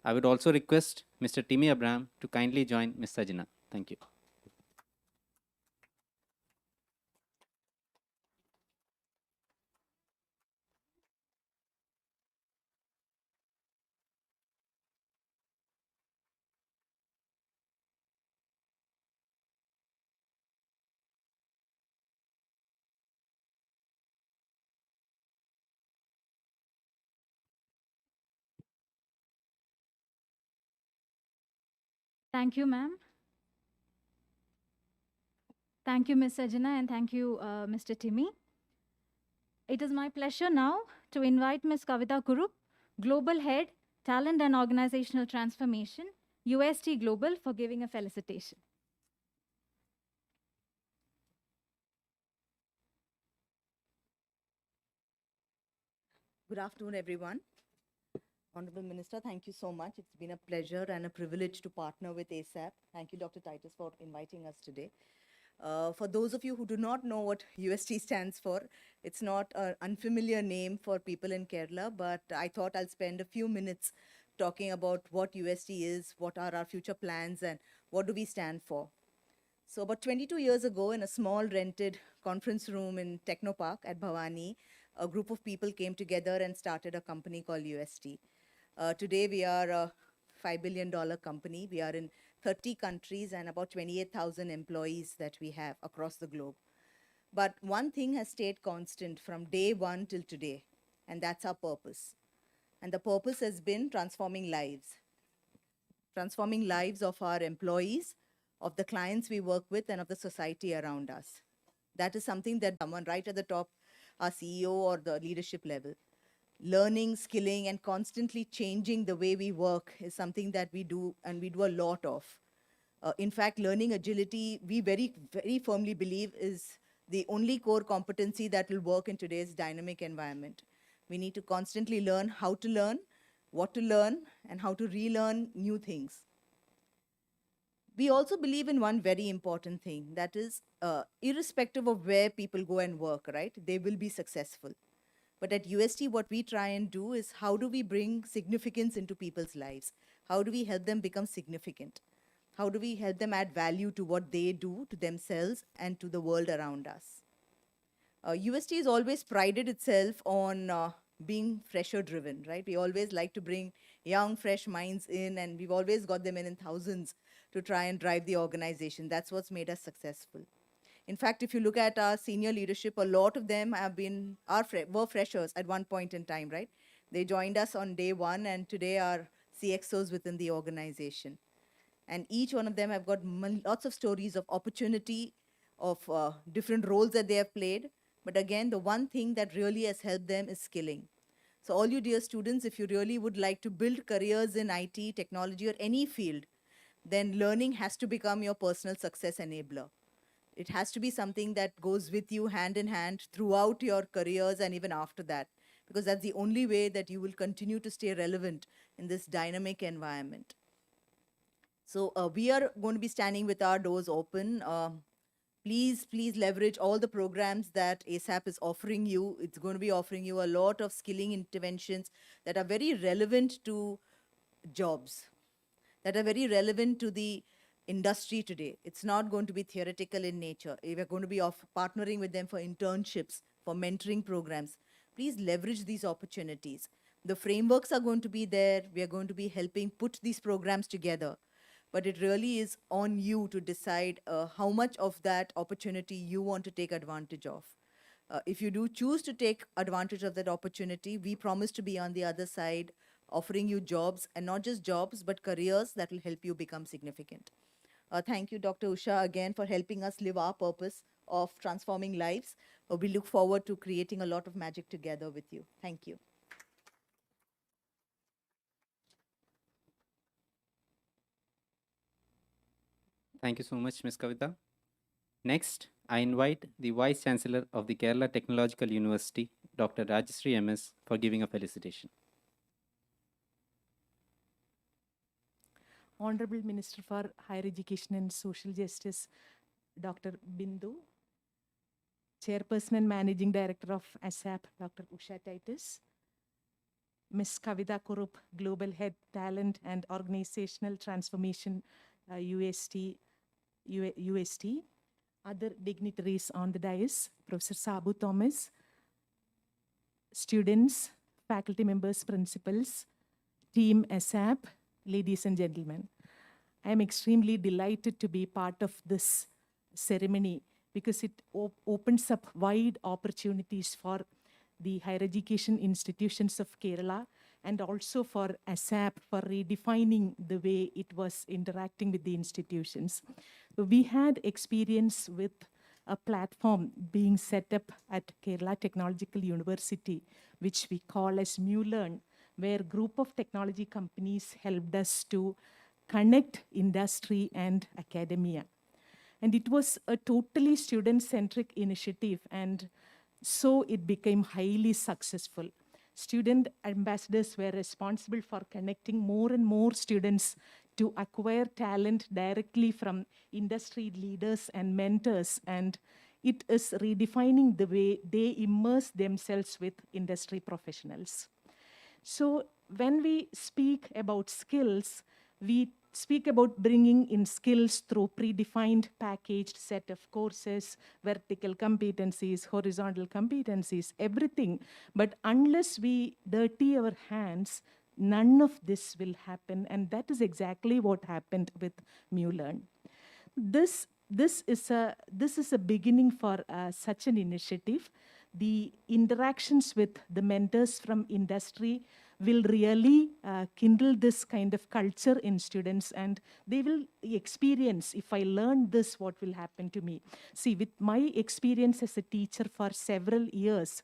I would also request Mr. Timmy Abraham to kindly join Ms. Sajina. Thank you. Thank you, ma'am. Thank you, Ms. Sajana, and thank you, Mr. Timmy. It is my pleasure now to invite Ms. Kavita Kurup, Global Head, Talent and Organizational Transformation, UST Global, for giving a felicitation. Good afternoon, everyone. Honorable Minister, thank you so much. It's been a pleasure and a privilege to partner with ASAP. Thank you, Dr. Titus, for inviting us today. For those of you who do not know what UST stands for, it's not an unfamiliar name for people in Kerala, but I thought I'll spend a few minutes talking about what UST is, what are our future plans, and what do we stand for. So about 22 years ago, in a small rented conference room in Technopark at Bhavani, a group of people came together and started a company called UST. Today, we are a $5 billion company. We are in 30 countries and about 28,000 employees that we have across the globe. But one thing has stayed constant from day one till today, and that's our purpose. And the purpose has been transforming lives of our employees, of the clients we work with, and of the society around us. That is something that someone right at the top, our CEO or the leadership level. Learning, skilling, and constantly changing the way we work is something that we do, and we do a lot of. In fact, learning agility, we very, very firmly believe, is the only core competency that will work in today's dynamic environment. We need to constantly learn how to learn, what to learn, and how to relearn new things. We also believe in one very important thing, that is, irrespective of where people go and work, right, they will be successful. But at UST, what we try and do is, how do we bring significance into people's lives? How do we help them become significant? How do we help them add value to what they do, to themselves, and to the world around us? UST has always prided itself on being fresher driven, right? We always like to bring young, fresh minds in, and we've always got them in thousands to try and drive the organization. That's what's made us successful. In fact, if you look at our senior leadership, a lot of them were freshers at one point in time, right? They joined us on day one, and today are CXOs within the organization. And each one of them have got lots of stories of opportunity, of different roles that they have played. But again, the one thing that really has helped them is skilling. So all you dear students, if you really would like to build careers in IT, technology, or any field, then learning has to become your personal success enabler. It has to be something that goes with you hand in hand throughout your careers and even after that, because that's the only way that you will continue to stay relevant in this dynamic environment. So we are going to be standing with our doors open. Please leverage all the programs that ASAP is offering you. It's going to be offering you a lot of skilling interventions that are very relevant to jobs, that are very relevant to the industry today. It's not going to be theoretical in nature. We're going to be partnering with them for internships, for mentoring programs. Please leverage these opportunities. The frameworks are going to be there. We are going to be helping put these programs together. But it really is on you to decide how much of that opportunity you want to take advantage of. If you do choose to take advantage of that opportunity, we promise to be on the other side, offering you jobs, and not just jobs, but careers that will help you become significant. Thank you, Dr. Usha, again for helping us live our purpose of transforming lives. We look forward to creating a lot of magic together with you. Thank you. Thank you so much, Ms. Kavita. Next, I invite the Vice Chancellor of the Kerala Technological University, Dr. Rajashree MS, for giving a felicitation. Honorable Minister for Higher Education and Social Justice, Dr. Bindu, Chairperson and Managing Director of ASAP, Dr. Usha Titus, Ms. Kavita Kurup, Global Head Talent and Organizational Transformation, UST, other dignitaries on the dais, Professor Sabu Thomas, students, faculty members, principals, team ASAP, ladies and gentlemen. I am extremely delighted to be part of this ceremony because it opens up wide opportunities for the higher education institutions of Kerala and also for ASAP for redefining the way it was interacting with the institutions. So we had experience with a platform being set up at Kerala Technological University, which we call as MuLearn, where a group of technology companies helped us to connect industry and academia. And it was a totally student-centric initiative, and so it became highly successful. Student ambassadors were responsible for connecting more and more students to acquire talent directly from industry leaders and mentors, and it is redefining the way they immerse themselves with industry professionals. So when we speak about skills, we speak about bringing in skills through predefined packaged set of courses, vertical competencies, horizontal competencies, everything. But unless we dirty our hands, none of this will happen. And that is exactly what happened with MuLearn. This is a beginning for such an initiative. The interactions with the mentors from industry will really kindle this kind of culture in students, and they will experience, if I learn this, what will happen to me. See, with my experience as a teacher for several years,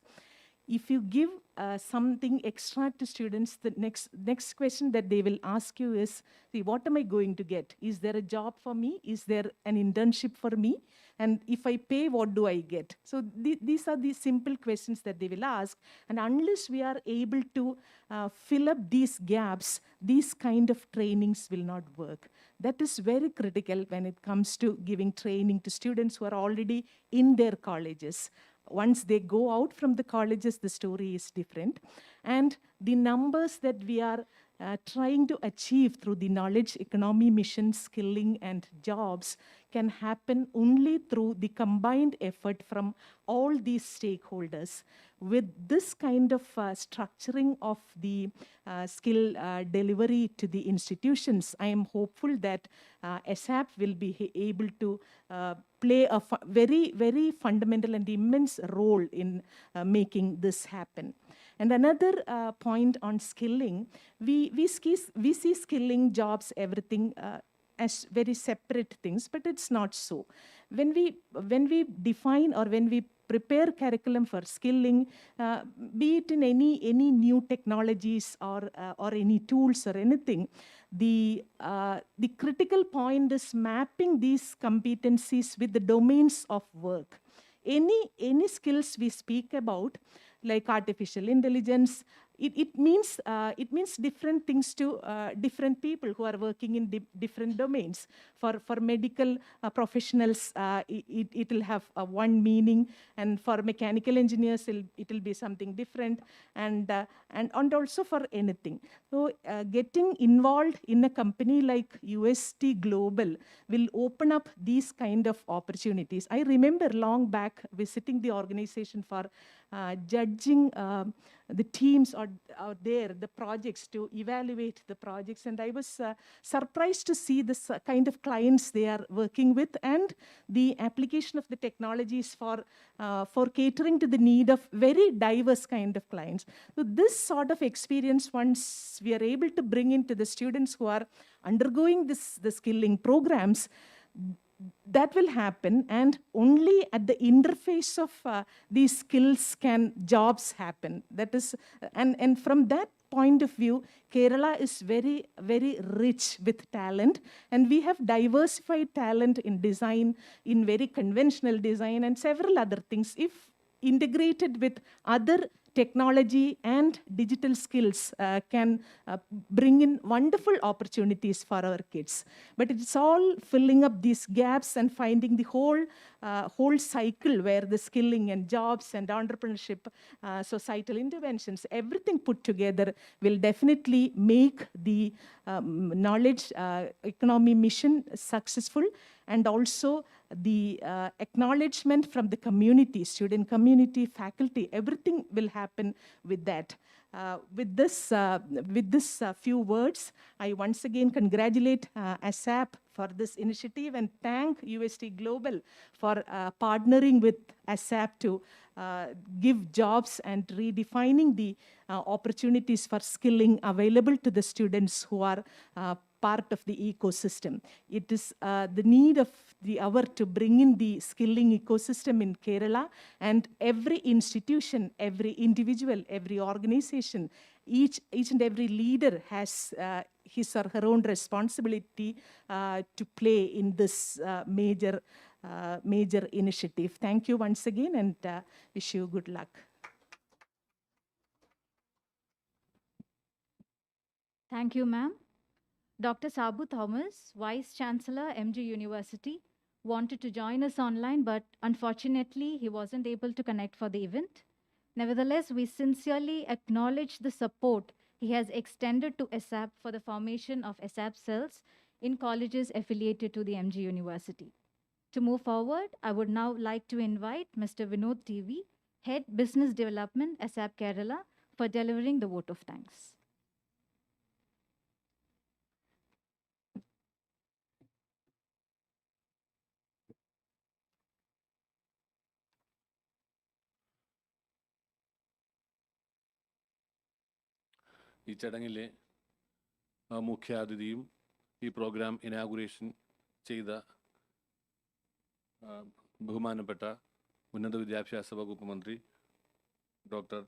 if you give something extra to students, the next question that they will ask you is, see, what am I going to get? Is there a job for me? Is there an internship for me? And if I pay, what do I get? So these are the simple questions that they will ask. And unless we are able to fill up these gaps, these kind of trainings will not work. That is very critical when it comes to giving training to students who are already in their colleges. Once they go out from the colleges, the story is different. And the numbers that we are trying to achieve through the knowledge economy mission, skilling, and jobs can happen only through the combined effort from all these stakeholders. With this kind of structuring of the skill delivery to the institutions, I am hopeful that ASAP will be able to play a very, very fundamental and immense role in making this happen. And another point on skilling, we see skilling, jobs, everything as very separate things, but it's not so. When we define or when we prepare curriculum for skilling, be it in any new technologies or any tools or anything, the critical point is mapping these competencies with the domains of work. Any skills we speak about, like artificial intelligence, it means different things to different people who are working in different domains. For medical professionals, it will have one meaning, and for mechanical engineers, it will be something different, and also for anything. So getting involved in a company like UST Global will open up these kind of opportunities. I remember long back visiting the organization for judging the teams or the projects, to evaluate the projects. And I was surprised to see this kind of clients they are working with and the application of the technologies for catering to the need of very diverse kind of clients. So this sort of experience, once we are able to bring into the students who are undergoing the skilling programs, that will happen, and only at the interface of these skills can jobs happen. That is, and from that point of view, Kerala is very, very rich with talent, and we have diversified talent in design, in very conventional design, and several other things. If integrated with other technology and digital skills can bring in wonderful opportunities for our kids. But it's all filling up these gaps and finding the whole cycle where the skilling and jobs and entrepreneurship, societal interventions, everything put together will definitely make the knowledge economy mission successful, and also the acknowledgement from the community, student community, faculty, everything will happen with that. With this few words, I once again congratulate ASAP for this initiative and thank UST Global for partnering with ASAP to give jobs and redefining the opportunities for skilling available to the students who are part of the ecosystem. It is the need of the hour to bring in the skilling ecosystem in Kerala, and every institution, every individual, every organization, each and every leader has his or her own responsibility to play in this major initiative. Thank you once again, and wish you good luck. Thank you, ma'am. Dr. Sabu Thomas, Vice Chancellor, MG University, wanted to join us online, but unfortunately, he wasn't able to connect for the event. Nevertheless, we sincerely acknowledge the support he has extended to ASAP for the formation of ASAP cells in colleges affiliated to the MG University. To move forward, I would now like to invite Mr. Vinod TV, Head Business Development, ASAP Kerala, for delivering the vote of thanks. ഈ ചടങ്ങിലെ മുഖ്യാതിഥിയും ഈ programme inauguration ചെയ്ത ബഹുമാനപ്പെട്ട ഉന്നത വിദ്യാഭ്യാസ വകുപ്പ് മന്ത്രി doctor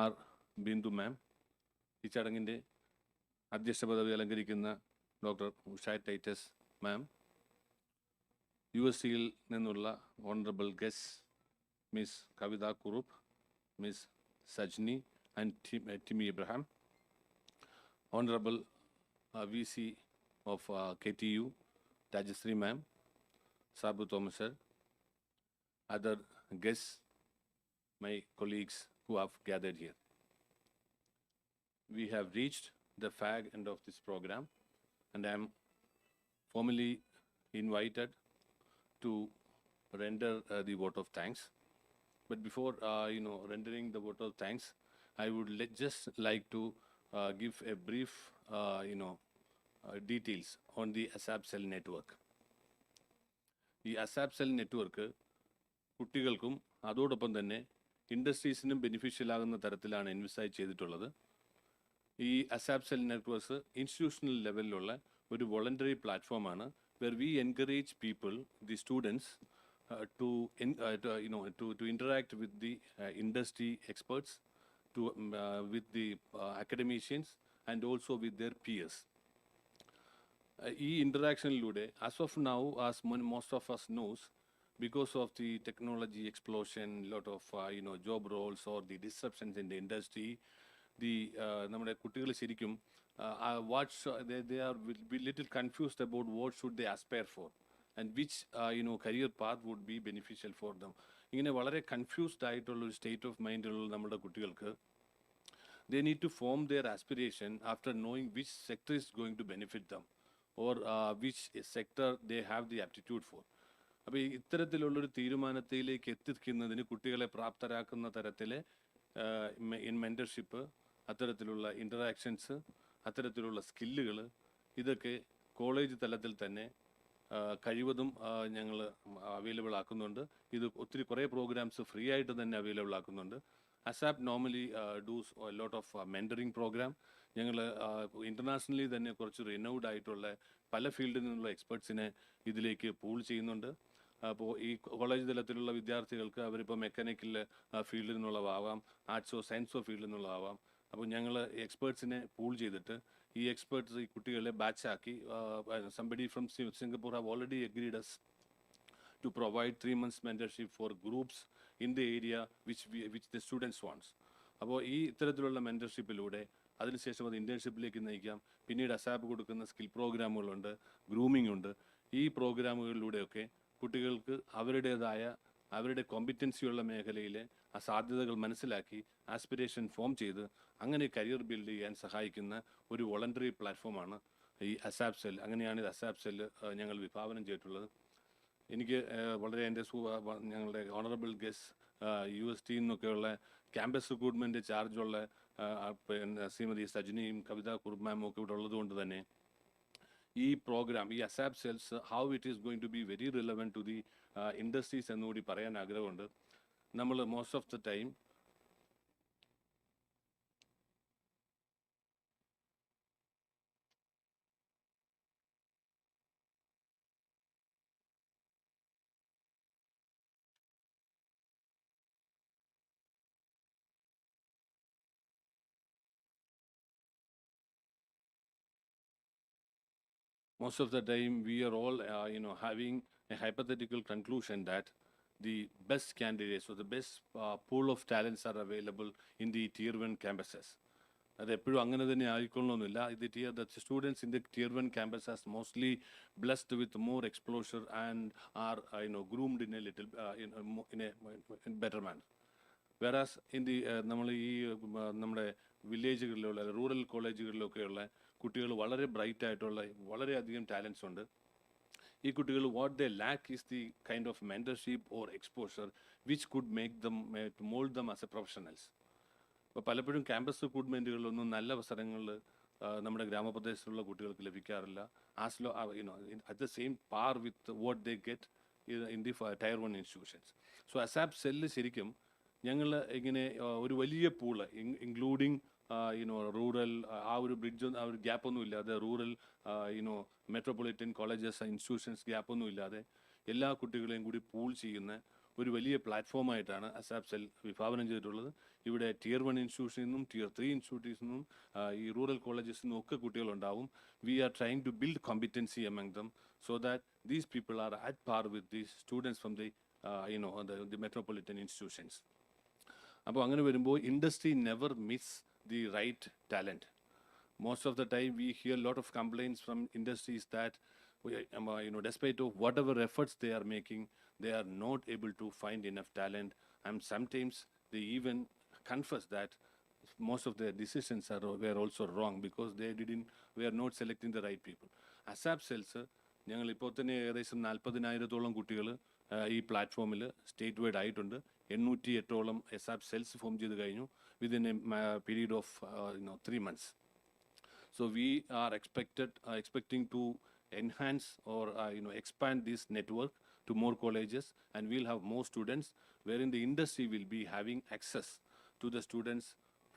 R Bindu മാം, ഈ ചടങ്ങിൻ്റെ അധ്യക്ഷ പദവി അലങ്കരിക്കുന്ന ഡോക്ടർ ഉഷ ടൈറ്റസ് മാം, USCയിൽ നിന്നുള്ള honourable guest miss Kavitha Kurup, miss Sajni and Timi Ibrahim, Honorable VC of KTU, Rajashree ma'am, Sabu Thomas sir, other guests, my colleagues who have gathered here. We have reached the fag end of this program, and I am formally invited to render the vote of thanks. But before rendering the vote of thanks, I would just like to give a brief details on the ASAP Cell network. ഈ ASAP cell network കുട്ടികൾക്കും അതോടൊപ്പം തന്നെ ഇൻഡസ്ട്രീസിനും beneficial ആകുന്ന തരത്തിലാണ് എൻവിസൈജ് ചെയ്തിട്ടുള്ളത്. ഈ ASAP cell networks institutional ലെവലിലുള്ള ഒരു വോളണ്ടറി പ്ലാറ്റ്ഫോമാണ്, were V encourage people, the students, to interact with the industry experts, with the academicians, and also with their peers. ഈ ഇൻറ്ററാക്ഷനിലൂടെ, as of now, as most of us knows, because of the technology explosion, lot of job roles or the disruptions in the industry, നമ്മുടെ കുട്ടികൾ ശരിക്കും they are will be little confused about what should they aspire for and which career path would be beneficial for them. ഇങ്ങനെ വളരെ confused ആയിട്ടുള്ള ഒരു state of മൈൻഡിലുള്ള നമ്മുടെ കുട്ടികൾക്ക്, they need to form their aspiration after knowing which sector is going to benefit them or which sector they have the aptitude for. അപ്പോൾ ഇത്തരത്തിലുള്ളൊരു തീരുമാനത്തിലേക്ക് എത്തിക്കുന്നതിന് കുട്ടികളെ പ്രാപ്തരാക്കുന്ന തരത്തിൽ മെൻറ്റർഷിപ്പ്, അത്തരത്തിലുള്ള ഇൻറ്ററാക്ഷൻസ്, അത്തരത്തിലുള്ള സ്കില്ലുകൾ, ഇതൊക്കെ കോളേജ് തലത്തിൽ തന്നെ കഴിവതും ഞങ്ങൾ അവൈലബിൾ ആക്കുന്നുണ്ട്. ഇത് ഒത്തിരി കുറേ പ്രോഗ്രാംസ് ഫ്രീ ആയിട്ട് തന്നെ അവൈലബിൾ ആക്കുന്നുണ്ട്. ASAP normally does a lot of mentoring program. ഞങ്ങൾ ഇൻ്റർനാഷണലി തന്നെ കുറച്ച് റിനൗഡ് ആയിട്ടുള്ള പല ഫീൽഡിൽ നിന്നുള്ള എക്സ്പെർട്സിനെ ഇതിലേക്ക് പൂൾ ചെയ്യുന്നുണ്ട്. അപ്പോൾ ഈ കോളേജ് തലത്തിലുള്ള വിദ്യാർത്ഥികൾക്ക് അവരിപ്പോൾ മെക്കാനിക്കൽ ഫീൽഡിൽ നിന്നുള്ളതാവാം, ആർട്സോ സയൻസോ ഫീൽഡിൽ നിന്നുള്ളതാവാം, അപ്പോൾ ഞങ്ങൾ എക്സ്പേർട്സിനെ പൂൾ ചെയ്തിട്ട് ഈ എക്സ്പേർട്സ് ഈ കുട്ടികളെ ബാച്ചാക്കി somebody from Singapore have already agreed us to provide 3 months mentorship for groups in the area which the students wants. അപ്പോൾ ഈ ഇത്തരത്തിലുള്ള മെൻറ്റർഷിപ്പിലൂടെ അതിനുശേഷം അത് ഇൻറ്റേൺഷിപ്പിലേക്ക് നയിക്കാം. പിന്നീട് അസാപ്പ് കൊടുക്കുന്ന സ്കിൽ പ്രോഗ്രാമുകളുണ്ട്, ഗ്രൂമിംഗ് ഉണ്ട്. ഈ പ്രോഗ്രാമുകളിലൂടെയൊക്കെ കുട്ടികൾക്ക് അവരുടെ കോമ്പിറ്റൻസിയുള്ള മേഖലയിലെ ആ സാധ്യതകൾ മനസ്സിലാക്കി ആസ്പിരേഷൻ ഫോം ചെയ്ത് അങ്ങനെ കരിയർ ബിൽഡ് ചെയ്യാൻ സഹായിക്കുന്ന ഒരു വോളണ്ടറി പ്ലാറ്റ്ഫോമാണ് ഈ അസാപ്പ് സെൽ. അങ്ങനെയാണ് ഇത് അസാപ്പ് സെല്ല് ഞങ്ങൾ വിഭാവനം ചെയ്തിട്ടുള്ളത്. എനിക്ക് വളരെ എൻ്റെ ഞങ്ങളുടെ ഓണറബിൾ ഗസ്റ്റ് UST നിന്നൊക്കെയുള്ള ക്യാമ്പസ് റിക്രൂട്ട്മെൻറ്റ് ചാർജുള്ള പിന്നെ ശ്രീമതി സജിനിയും കവിത കുർമാമും ഒക്കെ ഇവിടെ ഉള്ളതുകൊണ്ട് തന്നെ ഈ പ്രോഗ്രാം, ഈ ASAP cells how it is going to be very relevant to the industries എന്നുകൂടി പറയാൻ ആഗ്രഹമുണ്ട്. നമ്മൾ most of the time we are all having a hypothetical conclusion that the best candidates or the best pool of talents are available in the tier 1 campuses. അത് എപ്പോഴും അങ്ങനെ തന്നെ ആയിക്കൊള്ളണമെന്നില്ല. the students in the tier 1 campus are mostly blessed with more exposure and are groomed in a little in a better manner. Whereas in the നമ്മൾ ഈ നമ്മുടെ വില്ലേജുകളിലുള്ള rural കോളേജുകളിലൊക്കെയുള്ള കുട്ടികൾ വളരെ bright ആയിട്ടുള്ള വളരെയധികം ടാലൻസ് ഉണ്ട്. ഈ കുട്ടികൾ what they lack is the kind of mentorship or exposure which could make them mould them as a professionals. അപ്പോൾ പലപ്പോഴും ക്യാമ്പസ് റിക്രൂട്ട്മെൻറ്റുകളിലൊന്നും നല്ല അവസരങ്ങൾ നമ്മുടെ ഗ്രാമപ്രദേശത്തുള്ള കുട്ടികൾക്ക് ലഭിക്കാറില്ല. At the same par with what they get in the tier 1 institutions. So ASAP cell ശരിക്കും ഞങ്ങൾ ഇങ്ങനെ ഒരു വലിയ പൂള് ഇൻക്ലൂഡിങ് റൂറൽ ആ ഒരു ബ്രിഡ്ജ് ആ ഒരു ഗ്യാപ്പൊന്നും ഇല്ലാതെ റൂറൽ മെട്രോപൊളിറ്റൻ കോളേജസ് ഇൻസ്റ്റിറ്റ്യൂഷൻസ് ഗ്യാപ്പൊന്നും ഇല്ലാതെ എല്ലാ കുട്ടികളെയും കൂടി പൂൾ ചെയ്യുന്ന ഒരു വലിയ പ്ലാറ്റ്ഫോമായിട്ടാണ് അസാപ്പ് സെൽ വിഭാവനം ചെയ്തിട്ടുള്ളത്. ഇവിടെ tier 1 ഇൻസ്റ്റിറ്റ്യൂഷനിൽ നിന്നും tier 3 ഇൻസ്റ്റിറ്റ്യൂഷൻസിൽ നിന്നും ഈ റൂറൽ കോളേജസിൽ നിന്നും ഒക്കെ കുട്ടികളുണ്ടാവും. We are trying to build competency among them so that these people are at par with the students from the metropolitan institutions. അപ്പോൾ അങ്ങനെ വരുമ്പോൾ industry never miss the right talent. Most of the time we hear a lot of complaints from industries that despite of whatever efforts they are making, they are not able to find enough talent, and sometimes they even confess that most of their decisions were also wrong because they were not selecting the right people. ASAP cells ഞങ്ങൾ ഇപ്പോൾ തന്നെ ഏകദേശം 40,000-ഓളം കുട്ടികൾ ഈ പ്ലാറ്റ്ഫോമിൽ state wide ആയിട്ടുണ്ട്. 808-ഓളം ASAP cells form ചെയ്ത് കഴിഞ്ഞു within a period of 3 months. So we are expecting to enhance or expand this network to more colleges, and we'll have more students wherein the industry will be having access to the students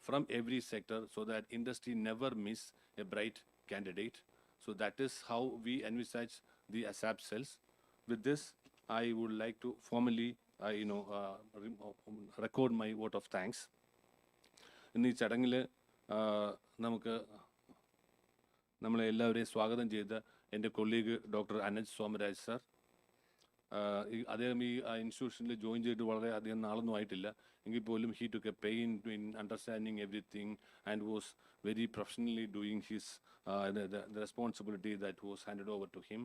from every sector so that industry never miss a bright candidate. So that is how we envisage the ASAP cells. With this, I would like to formally record my vote of thanks. ഇന്ന് ഈ ചടങ്ങിൽ നമുക്ക് നമ്മളെ എല്ലാവരെയും സ്വാഗതം ചെയ്ത എൻ്റെ colleague doctor Anaj Somaraj sir. അദ്ദേഹം ഈ ഇൻസ്റ്റിറ്റ്യൂഷനിൽ ജോയിൻ ചെയ്തിട്ട് വളരെ അധികം നാളൊന്നും ആയിട്ടില്ല. എങ്കിൽ പോലും he took a pain in understanding everything and was very professionally doing his the responsibility that was handed over to him.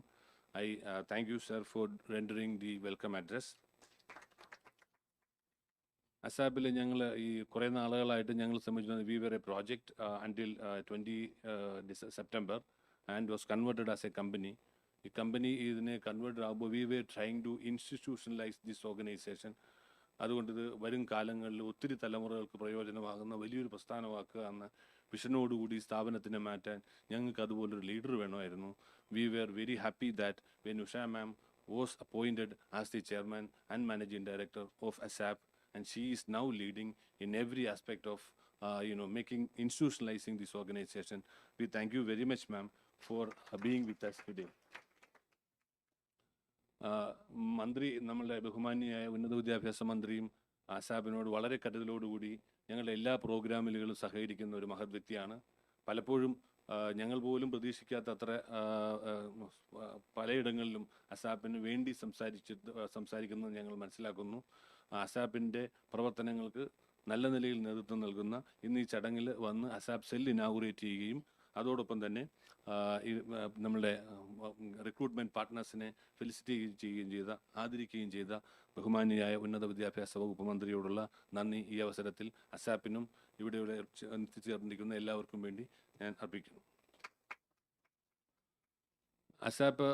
I thank you, sir, for rendering the welcome address. അസാപ്പിൽ ഞങ്ങൾ ഈ കുറേ നാളുകളായിട്ട് ഞങ്ങൾ സംബന്ധിച്ചിരുന്നത് we were a project until 20 September and was converted as a company. ഈ company ഇതിനെ converted ആകുമ്പോൾ we were trying to institutionalise this organisation. അതുകൊണ്ട് ഇത് വരും കാലങ്ങളിൽ ഒത്തിരി തലമുറകൾക്ക് പ്രയോജനമാകുന്ന വലിയൊരു പ്രസ്ഥാനമാക്കുക എന്ന വിഷനോടുകൂടി സ്ഥാപനത്തിനെ മാറ്റാൻ ഞങ്ങൾക്ക് അതുപോലൊരു ലീഡർ വേണമായിരുന്നു. We were very happy that when Usha ma'am was appointed as the chairman and managing director of ASAP, and she is now leading in every aspect of making institutionalizing this organization. We thank you very much, ma'am, for being with us today. മന്ത്രി നമ്മളുടെ ബഹുമാന്യയായ ഉന്നത വിദ്യാഭ്യാസ മന്ത്രിയും അസാപ്പിനോട് വളരെ കരുതലോടുകൂടി ഞങ്ങളുടെ എല്ലാ പ്രോഗ്രാമിലുകളും സഹകരിക്കുന്ന ഒരു മഹത് വ്യക്തിയാണ്. പലപ്പോഴും ഞങ്ങൾ പോലും പ്രതീക്ഷിക്കാത്ത അത്ര പലയിടങ്ങളിലും അസാപ്പിന് വേണ്ടി സംസാരിക്കുന്നത് ഞങ്ങൾ മനസ്സിലാക്കുന്നു. അസാപ്പിൻ്റെ പ്രവർത്തനങ്ങൾക്ക് നല്ല നിലയിൽ നേതൃത്വം നൽകുന്ന ഇന്ന് ഈ ചടങ്ങിൽ വന്ന് അസാപ്പ് സെൽ ഇനാഗുറേറ്റ് ചെയ്യുകയും അതോടൊപ്പം തന്നെ നമ്മളുടെ റിക്രൂട്ട്മെൻറ്റ് പാർട്ട്നേഴ്സിനെ ഫെലിസിറ്റേറ്റ് ചെയ്യുകയും ആദരിക്കുകയും ചെയ്ത ബഹുമാനിയായ ഉന്നത വിദ്യാഭ്യാസ വകുപ്പ് മന്ത്രിയോടുള്ള നന്ദി ഈ അവസരത്തിൽ അസാപ്പിനും ഇവിടെ എത്തിച്ചേർന്നിരിക്കുന്ന എല്ലാവർക്കും വേണ്ടി ഞാൻ അർപ്പിക്കുന്നു. അസാപ്പ്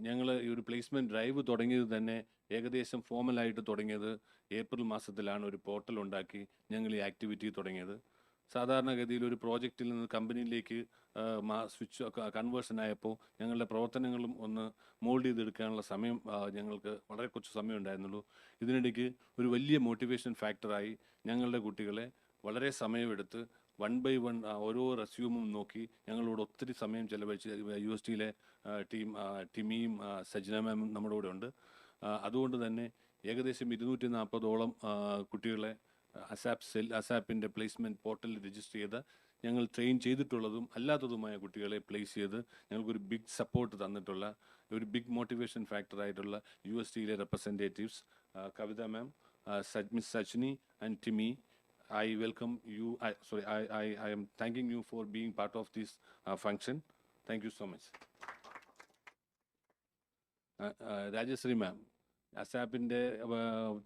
ഞങ്ങൾ ഈ ഒരു പ്ലേസ്മെൻറ്റ് ഡ്രൈവ് തുടങ്ങിയത് തന്നെ ഏകദേശം ഫോമലായിട്ട് തുടങ്ങിയത് ഏപ്രിൽ മാസത്തിലാണ്. ഒരു പോർട്ടൽ ഉണ്ടാക്കി ഞങ്ങൾ ഈ ആക്ടിവിറ്റി തുടങ്ങിയത്. സാധാരണഗതിയിൽ ഒരു പ്രോജക്റ്റിൽ നിന്ന് കമ്പനിയിലേക്ക് സ്വിച്ച് കൺവേർഷൻ ആയപ്പോൾ ഞങ്ങളുടെ പ്രവർത്തനങ്ങളും ഒന്ന് മോൾഡ് ചെയ്തെടുക്കാനുള്ള സമയം ഞങ്ങൾക്ക് വളരെ കുറച്ച് സമയം ഉണ്ടായിരുന്നുള്ളൂ. ഇതിനിടയ്ക്ക് ഒരു വലിയ മോട്ടിവേഷൻ ഫാക്ടറായി ഞങ്ങളുടെ കുട്ടികളെ വളരെ സമയമെടുത്ത് 1 by 1 ഓരോ റെസ്യൂമും നോക്കി ഞങ്ങളോട് ഒത്തിരി സമയം ചെലവഴിച്ച് യൂണിവേഴ്സിറ്റിയിലെ ടിമിയും സജ്ന മാമും നമ്മുടെ കൂടെ ഉണ്ട്. അതുകൊണ്ട് തന്നെ ഏകദേശം 240ഓളം കുട്ടികളെ അസാപ്പിൻ്റെ പ്ലേസ്മെൻറ്റ് പോർട്ടലിൽ രജിസ്റ്റർ ചെയ്ത് ഞങ്ങൾ ട്രെയിൻ ചെയ്തിട്ടുള്ളതും അല്ലാത്തതുമായ കുട്ടികളെ പ്ലേസ് ചെയ്ത് ഞങ്ങൾക്കൊരു ബിഗ് സപ്പോർട്ട് തന്നിട്ടുള്ള ഒരു ബിഗ് മോട്ടിവേഷൻ ഫാക്ടറായിട്ടുള്ള യൂണിവേഴ്സിറ്റിയിലെ representatives Kavitha ma'am, miss Sajni and Timi, I welcome you. I am thanking you for being part of this function. Thank you so much. Rajashree ma'am, അസാപ്പിൻ്റെ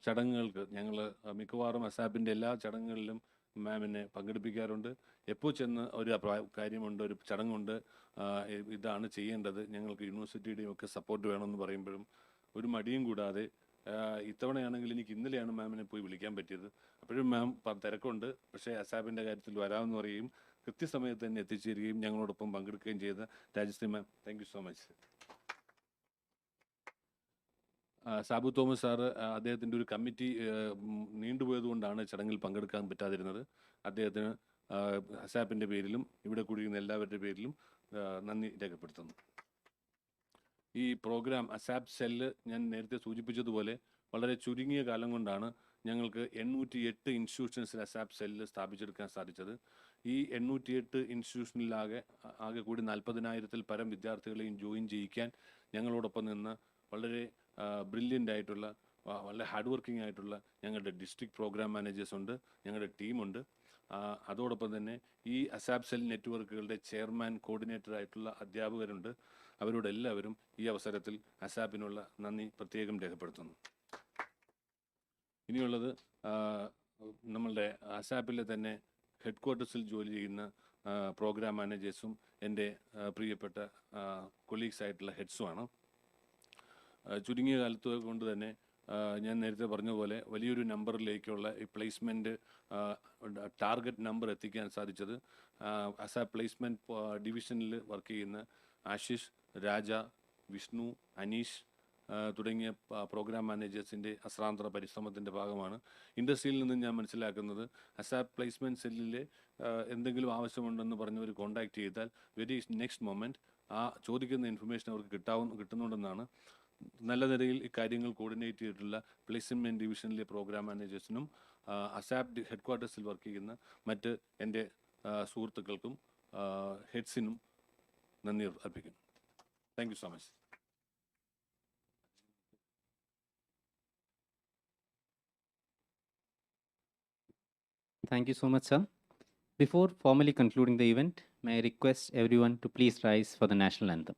ചടങ്ങുകൾക്ക് ഞങ്ങൾ മിക്കവാറും അസാപ്പിൻ്റെ എല്ലാ ചടങ്ങുകളിലും മാമിനെ പങ്കെടുപ്പിക്കാറുണ്ട്. എപ്പോൾ ചെന്ന് ഒരു കാര്യമുണ്ട്, ഒരു ചടങ്ങുണ്ട്, ഇതാണ് ചെയ്യേണ്ടത്, ഞങ്ങൾക്ക് യൂണിവേഴ്സിറ്റിയുടെയും ഒക്കെ സപ്പോർട്ട് വേണമെന്ന് പറയുമ്പോഴും ഒരു മടിയും കൂടാതെ ഇത്തവണയാണെങ്കിൽ എനിക്ക് ഇന്നലെയാണ് മാമിനെ പോയി വിളിക്കാൻ പറ്റിയത്. അപ്പോഴും മാം തിരക്കുണ്ട്, പക്ഷേ അസാപ്പിൻ്റെ കാര്യത്തിൽ വരാമെന്ന് പറയുകയും കൃത്യസമയത്ത് തന്നെ എത്തിച്ചേരുകയും ഞങ്ങളോടൊപ്പം പങ്കെടുക്കുകയും ചെയ്ത Rajashree ma'am, thank you so much. Sabu Thomas sir അദ്ദേഹത്തിൻ്റെ ഒരു കമ്മിറ്റി നീണ്ടുപോയതുകൊണ്ടാണ് ചടങ്ങിൽ പങ്കെടുക്കാൻ പറ്റാതിരുന്നത്. അദ്ദേഹത്തിന് അസാപ്പിൻ്റെ പേരിലും ഇവിടെ കൂടിയിരുന്ന എല്ലാവരുടെ പേരിലും നന്ദി രേഖപ്പെടുത്തുന്നു. ഈ പ്രോഗ്രാം അസാപ്പ് സെല്ല് ഞാൻ നേരത്തെ സൂചിപ്പിച്ചതുപോലെ വളരെ ചുരുങ്ങിയ കാലം കൊണ്ടാണ് ഞങ്ങൾക്ക് 808 ഇൻസ്റ്റിറ്റ്യൂഷൻസിൽ അസാപ്പ് സെല്ല് സ്ഥാപിച്ചെടുക്കാൻ സാധിച്ചത്. ഈ 808 ഇൻസ്റ്റിറ്റ്യൂഷനിലാകെ കൂടി 40,000-ൽ പരം വിദ്യാർത്ഥികളെയും ജോയിൻ ചെയ്യിക്കാൻ ഞങ്ങളോടൊപ്പം നിന്ന് വളരെ ബ്രില്യൻ്റ് ആയിട്ടുള്ള, വളരെ ഹാർഡ് വർക്കിംഗ് ആയിട്ടുള്ള ഞങ്ങളുടെ ഡിസ്ട്രിക്ട് പ്രോഗ്രാം മാനേജേഴ്സ് ഉണ്ട്, ഞങ്ങളുടെ ടീമുണ്ട്. അതോടൊപ്പം തന്നെ ഈ അസാപ്പ് സെൽ നെറ്റ്വർക്കുകളുടെ ചെയർമാൻ, കോർഡിനേറ്റർ ആയിട്ടുള്ള അധ്യാപകരുണ്ട്. അവരോട് എല്ലാവരും ഈ അവസരത്തിൽ അസാപ്പിനുള്ള നന്ദി പ്രത്യേകം രേഖപ്പെടുത്തുന്നു. ഇനിയുള്ളത് നമ്മളുടെ അസാപ്പിലെ തന്നെ ഹെഡ് ക്വാർട്ടേഴ്സിൽ ജോലി ചെയ്യുന്ന പ്രോഗ്രാം മാനേജേഴ്സും എൻ്റെ പ്രിയപ്പെട്ട കൊളീഗ്സ് ആയിട്ടുള്ള ഹെഡ്സുമാണ്. ചുരുങ്ങിയ കാലത്ത് കൊണ്ട് തന്നെ ഞാൻ നേരത്തെ പറഞ്ഞ പോലെ വലിയൊരു നമ്പറിലേക്കുള്ള ഈ പ്ലേസ്മെൻറ്റ് ടാർഗറ്റ് നമ്പർ എത്തിക്കാൻ സാധിച്ചത് അസാപ്പ് പ്ലേസ്മെൻറ്റ് ഡിവിഷനിൽ വർക്ക് ചെയ്യുന്ന ആശിഷ്, രാജ, വിഷ്ണു, അനീഷ് തുടങ്ങിയ പ്രോഗ്രാം മാനേജേഴ്സിൻ്റെ അശ്രാന്ത പരിശ്രമത്തിൻ്റെ ഭാഗമാണ്. ഇൻഡസ്ട്രിയിൽ നിന്ന് ഞാൻ മനസ്സിലാക്കുന്നത് അസാപ്പ് പ്ലേസ്മെൻറ്റ് സെല്ലിലെ എന്തെങ്കിലും ആവശ്യമുണ്ടെന്ന് പറഞ്ഞവർ കോൺടാക്റ്റ് ചെയ്താൽ വെരി നെക്സ്റ്റ് മൊമെൻറ്റ് ആ ചോദിക്കുന്ന ഇൻഫർമേഷൻ അവർക്ക് കിട്ടുന്നുണ്ടെന്നാണ്. നല്ല നിലയിൽ ഇക്കാര്യങ്ങൾ കോർഡിനേറ്റ് ചെയ്തിട്ടുള്ള പ്ലേസ്മെൻറ്റ് ഡിവിഷനിലെ പ്രോഗ്രാം മാനേജേഴ്സിനും അസാപ്പ് ഹെഡ് ക്വാർട്ടേഴ്സിൽ വർക്ക് ചെയ്യുന്ന മറ്റ് എൻ്റെ സുഹൃത്തുക്കൾക്കും ഹെഡ്സിനും നന്ദി അർപ്പിക്കുന്നു. Thank you so much. Thank you so much, sir. Before formally concluding the event, may I request everyone to please rise for the national anthem.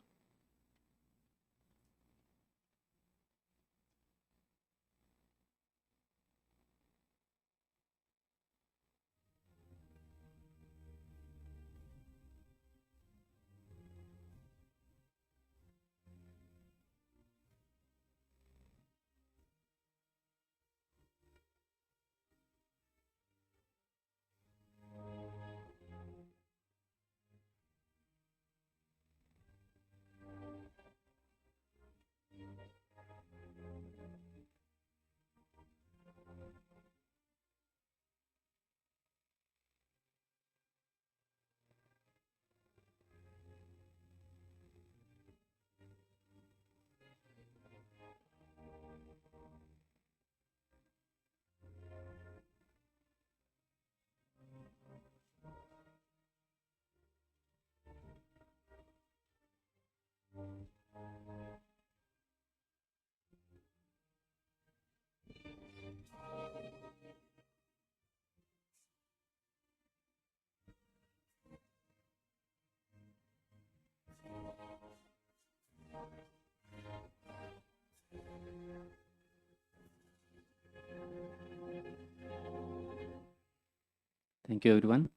Thank you, everyone.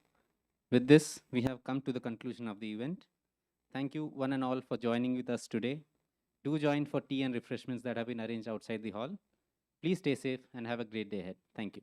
With this, we have come to the conclusion of the event. Thank you, one and all, for joining with us today. Do join for tea and refreshments that have been arranged outside the hall. Please stay safe and have a great day ahead. Thank you.